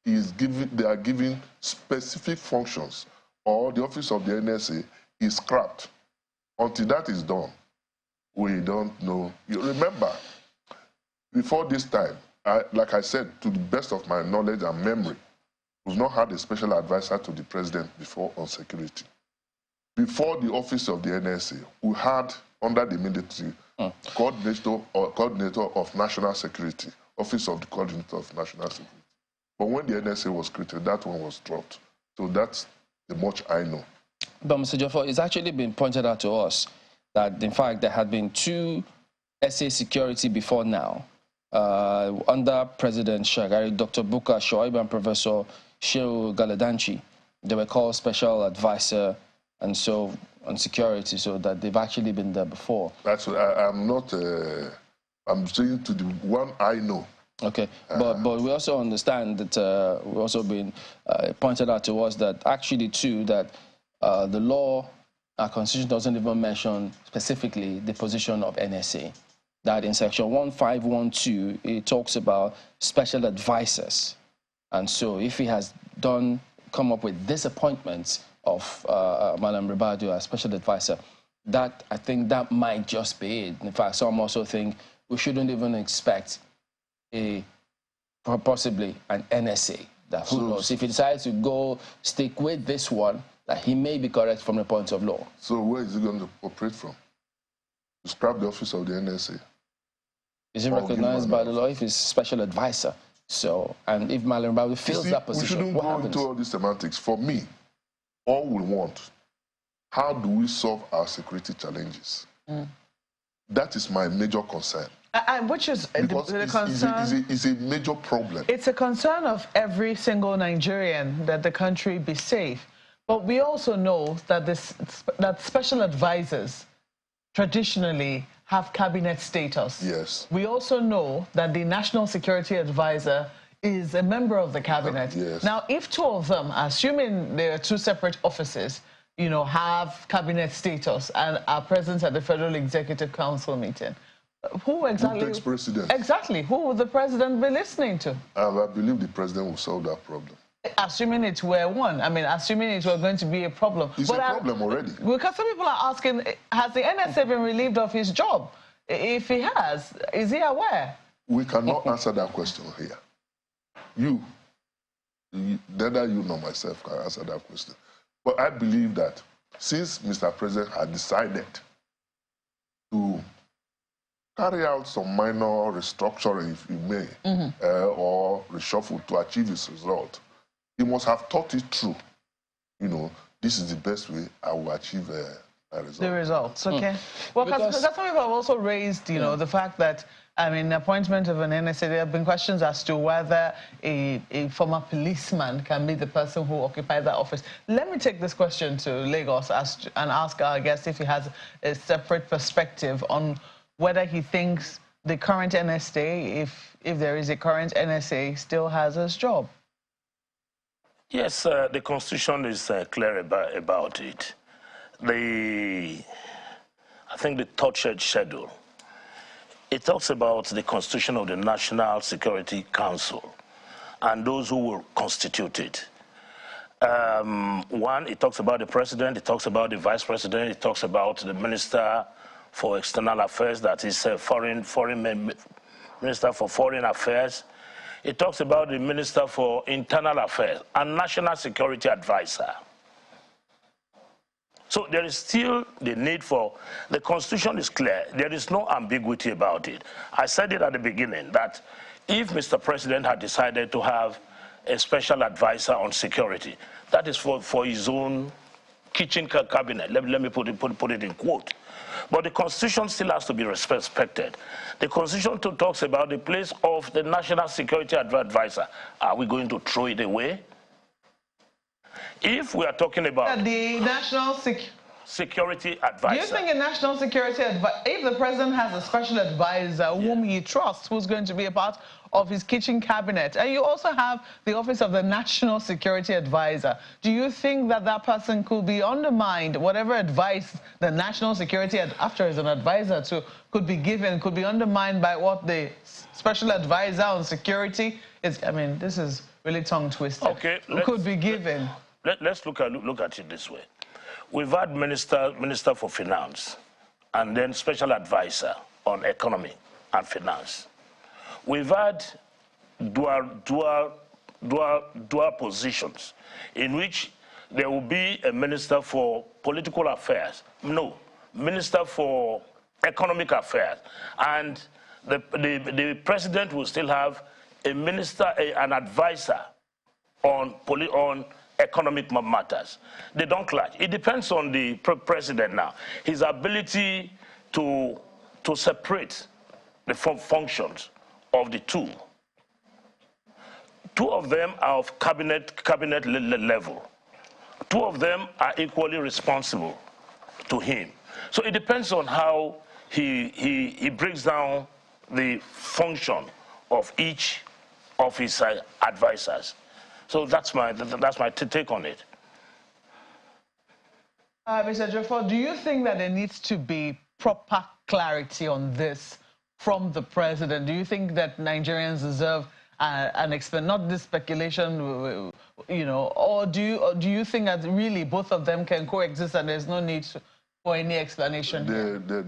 they are giving specific functions, or the office of the NSA is scrapped. Until that is done, we don't know. You remember, before this time, like I said, to the best of my knowledge and memory, we've not had a special advisor to the president before on security. Before the office of the NSA, we had, under the military, coordinator of national security, office of the coordinator of national security. But when the NSA was created, that one was dropped. So that's the much I know. But Mr. Jofo, it's actually been pointed out to us that, in fact, there had been two SA security before now, under President Shagari, Dr. Buka Shoaib and Professor Shehu Galadanchi. They were called special advisor and so on security, so that they've actually been there before. That's what I'm not. I'm saying to the one I know. Okay, but we also understand that we've also been pointed out to us that actually too that the law, our constitution doesn't even mention specifically the position of NSA. That in section 1512 it talks about special advisors, and so if he has come up with this appointment of Madam Ribadu as special advisor, that I think that might just be it. In fact, some also think we shouldn't even expect possibly an NSA. That who knows, if he decides to stick with this one, that he may be correct from the point of law. So where is he going to operate from? To scrap the office of the NSA? Is it recognized by the law if he's special advisor? So, and if Madam Ribadu fills that position, what happens? We shouldn't go into all these semantics. For me, all we want, how do we solve our security challenges? That is my major concern. Which is because the concern. It's a major problem. It's a concern of every single Nigerian that the country be safe. But we also know that that special advisors traditionally have cabinet status. Yes. We also know that the National Security Advisor is a member of the cabinet. Yes. Now, if two of them, assuming there are two separate offices, have cabinet status and are present at the Federal Executive Council meeting, who exactly? Who takes precedence? Exactly. Who would the president be listening to? I believe the president will solve that problem. Assuming it were one. I mean, assuming it were going to be a problem. It's a problem already. Because some people are asking, has the NSA been relieved of his job? If he has, is he aware? We cannot answer that question here. Neither you nor myself can answer that question. But I believe that since Mr. President had decided to carry out some minor restructuring, if you may, or reshuffle to achieve his result, he must have thought it through. This is the best way I will achieve a result. The results, okay. Well, because that's why we've also raised, the fact that, the appointment of an NSA, there have been questions as to whether a former policeman can be the person who occupies that office. Let me take this question to Lagos and ask our guest if he has a separate perspective on whether he thinks the current NSA, if there is a current NSA, still has his job. Yes, the Constitution is clear about it. I think the third schedule, it talks about the Constitution of the National Security Council and those who will constitute it. One, it talks about the president, it talks about the vice president, it talks about the minister for external affairs, that is foreign minister for foreign affairs. It talks about the minister for internal affairs and national security advisor. So there is still the need for, the Constitution is clear. There is no ambiguity about it. I said it at the beginning that if Mr. President had decided to have a special advisor on security, that is for his own kitchen cabinet. Let me put it in quote. But the Constitution still has to be respected. The Constitution talks about the place of the National Security Advisor. Are we going to throw it away? If we are talking about... The National security advisor. Do you think a national security advisor, if the president has a special advisor whom he trusts, who's going to be a part of his kitchen cabinet, and you also have the office of the national security advisor, do you think that that person could be undermined, whatever advice the national security, after is an advisor to, could be given, could be undermined by what the special advisor on security is? I mean, this is really tongue-twisted. Okay. Could be given. Let's look at it this way. We've had Minister for Finance and then Special Advisor on Economy and Finance. We've had dual positions in which there will be a Minister for Political Affairs, no, Minister for Economic Affairs, and the President will still have a minister, an advisor on economic matters. They don't clash. It depends on the president now. His ability to separate the functions of the two. Two of them are of cabinet level. Two of them are equally responsible to him. So it depends on how he breaks down the function of each of his advisors. So that's my take on it. Mr. Jofo, do you think that there needs to be proper clarity on this from the president? Do you think that Nigerians deserve an explanation, not this speculation, you know, or do you think that really both of them can coexist and there's no need for any explanation?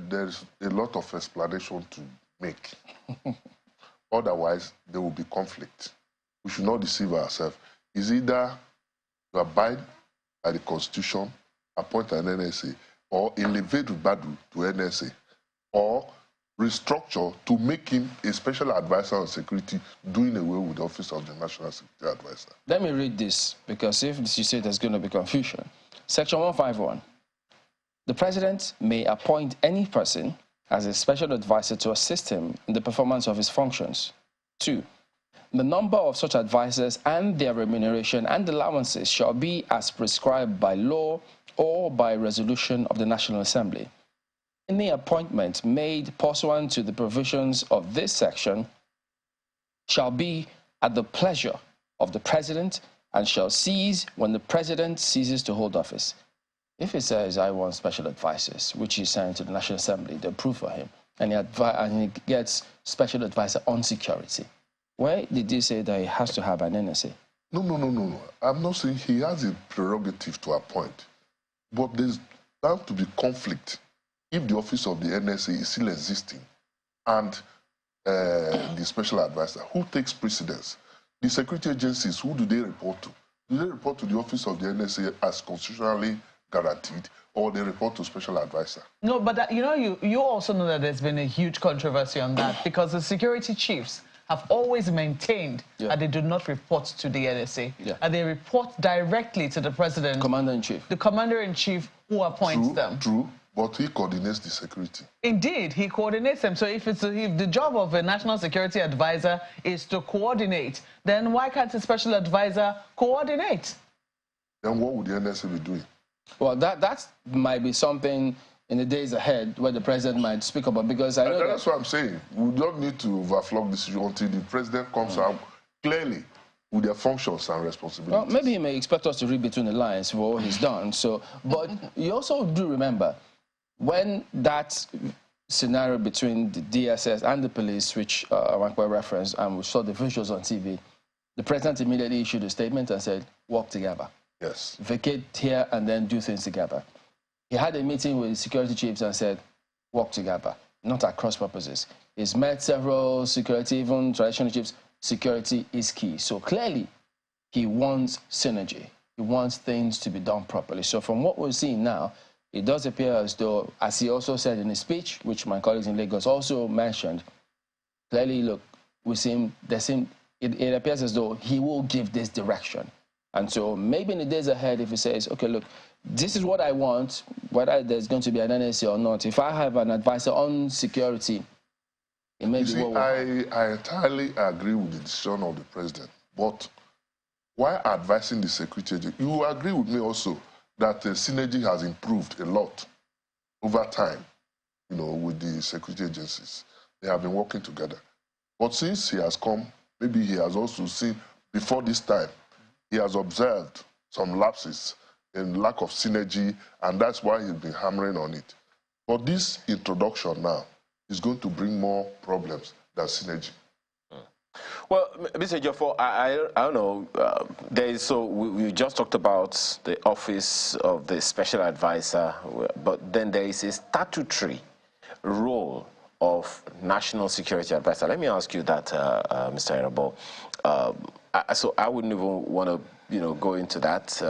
There's a lot of explanation to make. Otherwise, there will be conflict. We should not deceive ourselves. Is either to abide by the Constitution, appoint an NSA, or elevate Badu to NSA, or restructure to make him a special advisor on security, doing away with the office of the National Security Advisor. Let me read this, because if you say there's going to be confusion. Section 151. The president may appoint any person as a special advisor to assist him in the performance of his functions. 2. The number of such advisors and their remuneration and allowances shall be as prescribed by law or by resolution of the National Assembly. Any appointment made pursuant to the provisions of this section shall be at the pleasure of the president and shall cease when the president ceases to hold office. If he says, I want special advisors, which he sent to the National Assembly, they approve for him, and he gets special advisor on security, why did you say that he has to have an NSA? No. I'm not saying he has a prerogative to appoint, but there's bound to be conflict if the office of the NSA is still existing and the special advisor. Who takes precedence? The security agencies, who do they report to? Do they report to the office of the NSA as constitutionally guaranteed, or they report to special advisor? No, but you know, you also know that there's been a huge controversy on that because the security chiefs have always maintained that they do not report to the NSA. And they report directly to the president. Commander-in-Chief. The commander-in-chief who appoints them. True, but he coordinates the security. Indeed, he coordinates them. So if the job of a national security advisor is to coordinate, then why can't a special advisor coordinate? Then what would the NSA be doing? Well, that might be something in the days ahead where the president might speak about, because I know that's what I'm saying. We don't need to overflow this issue until the president comes out clearly with their functions and responsibilities. Well, maybe he may expect us to read between the lines for what he's done. So, but you also do remember when that scenario between the DSS and the police, which Wankwa referenced, and we saw the visuals on TV, the president immediately issued a statement and said, work together. Yes. Vacate here and then do things together. He had a meeting with the security chiefs and said, work together, not at cross purposes. He's met several security, even traditional chiefs. Security is key. So clearly, he wants synergy. He wants things to be done properly. So from what we're seeing now, it does appear as though, as he also said in his speech, which my colleagues in Lagos also mentioned, clearly, look, it appears as though he will give this direction. And so maybe in the days ahead, if he says, okay, look, this is what I want, whether there's going to be an NSA or not, if I have an advisor on security, it may be what I entirely agree with the decision of the president. But while advising the security agent, you agree with me also that synergy has improved a lot over time, you know, with the security agencies. They have been working together. But since he has come, maybe he has also seen, before this time, he has observed some lapses in lack of synergy, and that's why he's been hammering on it. But this introduction now is going to bring more problems than synergy. Well, Mr. Jofo, I don't know. We just talked about the office of the special advisor, but then there is a statutory role of national security advisor. Let me ask you that, Mr. Erabo. So I wouldn't even want to, you know, go into that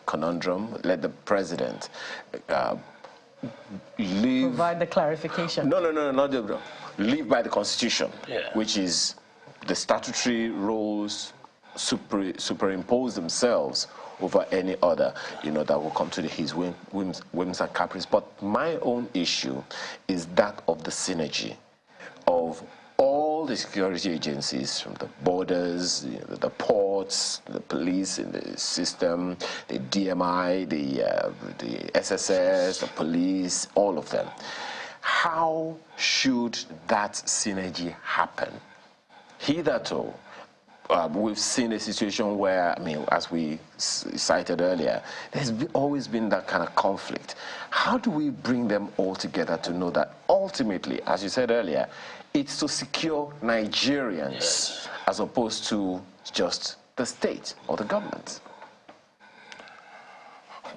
conundrum. Let the president provide the clarification. No, not the live by the Constitution, which is the statutory roles superimpose themselves over any other, you know, that will come to his whims and caprice. But my own issue is that of the synergy of all the security agencies, from the borders, you know, the ports, the police in the system, the DMI, the SSS, the police, all of them. How should that synergy happen? Hitherto, we've seen a situation where, I mean, as we cited earlier, there's always been that kind of conflict. How do we bring them all together to know that ultimately, as you said earlier, it's to secure Nigerians as opposed to just the state or the government?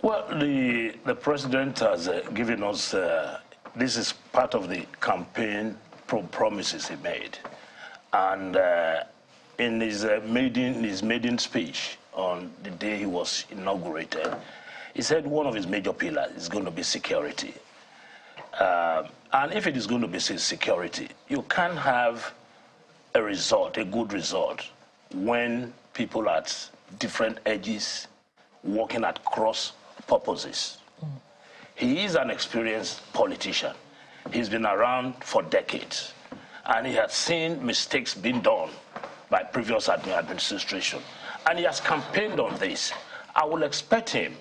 Well, the president has given us, this is part of the campaign promises he made. And in his maiden speech on the day he was inaugurated, he said one of his major pillars is going to be security. And if it is going to be security, you can't have a result, a good result, when people at different edges working at cross purposes. He is an experienced politician. He's been around for decades. And he has seen mistakes being done by previous administration. And he has campaigned on this. I will expect him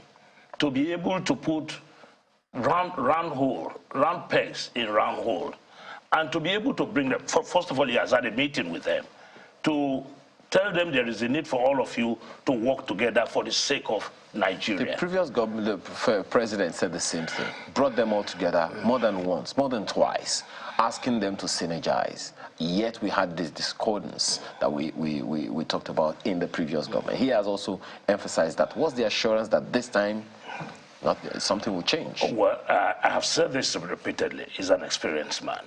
to be able to put round pegs in round hole, and to be able to bring them. First of all, he has had a meeting with them to tell them there is a need for all of you to work together for the sake of Nigeria. The previous government, the president said the same thing, brought them all together more than once, more than twice, asking them to synergize. Yet we had this discordance that we talked about in the previous government. He has also emphasized that. What's the assurance that this time something will change? Well, I have said this repeatedly. He's an experienced man.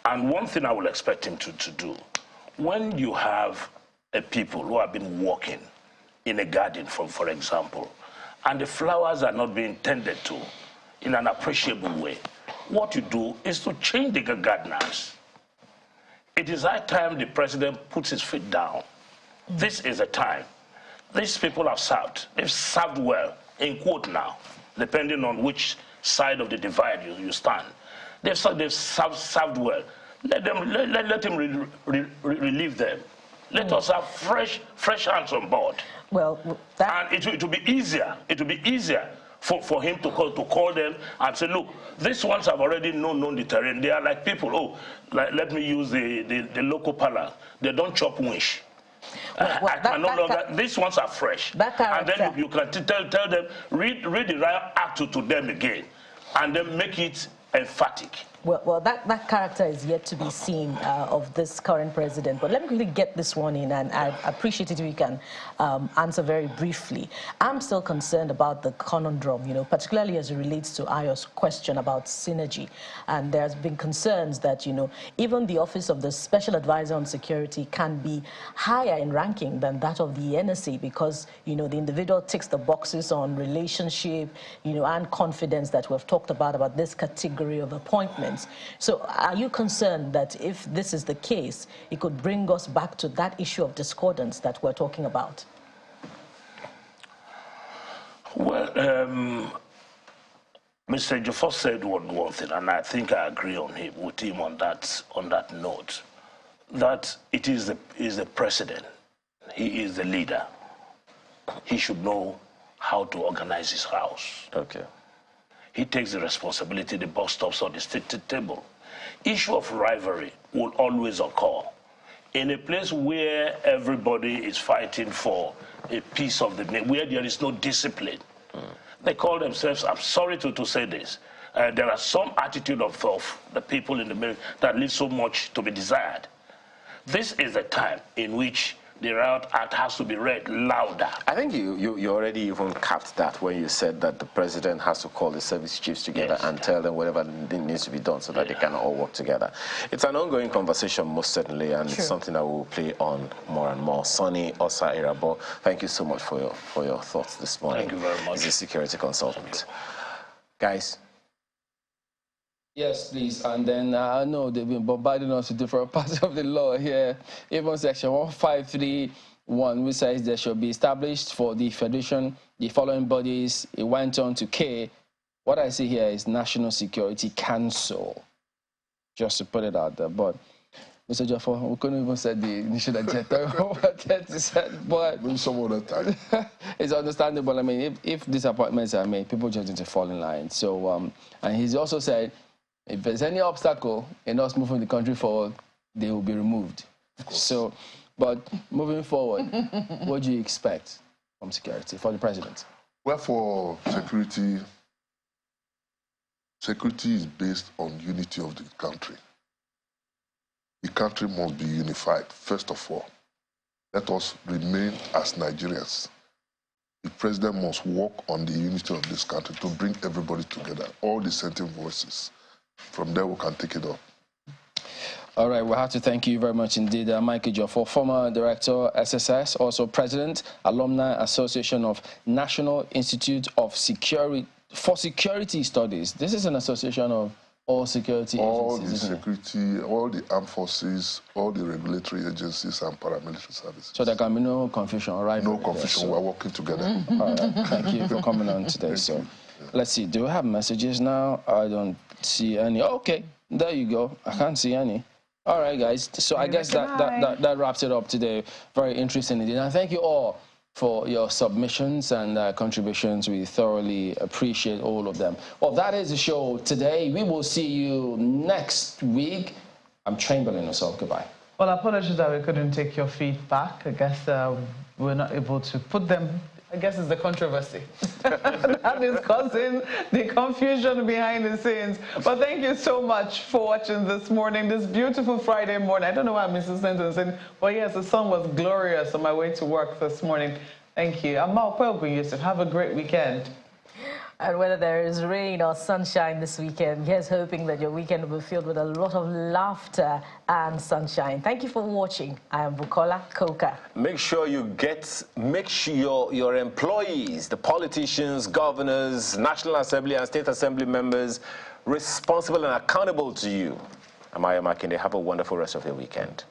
And one thing I will expect him to do, when you have a people who have been working in a garden, for example, and the flowers are not being tended to in an appreciable way, what you do is to change the gardeners. It is high time the president puts his feet down. This is the time. These people have served. They've served well, in quote now, depending on which side of the divide you stand. They've served well. Let him relieve them. Let us have fresh hands on board. Well, and it will be easier. It will be easier for him to call them and say, look, these ones have already known the terrain. They are like people. Oh, let me use the local parlor. They don't chop wish. These ones are fresh. And then you can tell them, read the right act to them again, and then make it emphatic. Well, that character is yet to be seen of this current president. But let me quickly get this one in, and I appreciate it if you can answer very briefly. I'm still concerned about the conundrum, you know, particularly as it relates to Ayo's question about synergy. And there's been concerns that, you know, even the office of the Special Advisor on Security can be higher in ranking than that of the NSA because, you know, the individual ticks the boxes on relationship, you know, and confidence that we've talked about this category of appointments. So are you concerned that if this is the case, it could bring us back to that issue of discordance that we're talking about? Well, Mr. Jofo said one thing, and I think I agree with him on that note, that it is the president. He is the leader. He should know how to organize his house. Okay. He takes the responsibility, the bus stops on the state table. Issue of rivalry will always occur. In a place where everybody is fighting for a piece of the meal, where there is no discipline, they call themselves, I'm sorry to say this, there are some attitude of the people in the middle that leave so much to be desired. This is a time in which the Riot Act has to be read louder. I think you already even capped that when you said that the president has to call the service chiefs together and tell them whatever needs to be done so that they can all work together. It's an ongoing conversation, most certainly, and it's something that we'll play on more and more. Sonny Osa Irabo, thank you so much for your thoughts this morning. Thank you very much. He's a security consultant. Guys. Yes, please. And then I know they've been bombarding us with different parts of the law here. Even section 1531, which says there should be established for the Federation the following bodies. It went on to K. What I see here is National Security Council, just to put it out there. But Mr. Jaffa, we couldn't even say the initial agenda over 30 cents, but some other time. It's understandable. I mean, if these appointments are made, people just need to fall in line. So, and he's also said, if there's any obstacle in us moving the country forward, they will be removed. So, but moving forward, what do you expect from security for the president? Well, for security is based on unity of the country. The country must be unified, first of all. Let us remain as Nigerians. The president must work on the unity of this country to bring everybody together, all dissenting voices. From there, we can take it up. All right, we have to thank you very much indeed, Mike Ejiofor, former director, SSS, also president, Alumni Association of National Institute of Security Studies. This is an association of all security agencies. All the armed forces, all the regulatory agencies and paramilitary services. So there can be no confusion, right? No confusion. We're working together. All right, thank you for coming on today, sir. Let's see, do we have messages now? I don't see any. Okay, there you go. I can't see any. All right, guys. So I guess that wraps it up today. Very interesting indeed. And thank you all for your submissions and contributions. We thoroughly appreciate all of them. Well, that is the show today. We will see you next week. I'm Chamberlain Osol. Goodbye. Well, apologies that we couldn't take your feedback. I guess we're not able to put them. I guess it's the controversy that is causing the confusion behind the scenes. But thank you so much for watching this morning, this beautiful Friday morning. I don't know why Mrs. Linton said, well, yes, the sun was glorious on my way to work this morning. Thank you. I'm Malcolm Yusuf. Have a great weekend. And whether there is rain or sunshine this weekend, here's hoping that your weekend will be filled with a lot of laughter and sunshine. Thank you for watching. I am Bukola Koka. Make sure your employees, the politicians, governors, National Assembly and State Assembly members, responsible and accountable to you. Amaya Makinde, have a wonderful rest of your weekend.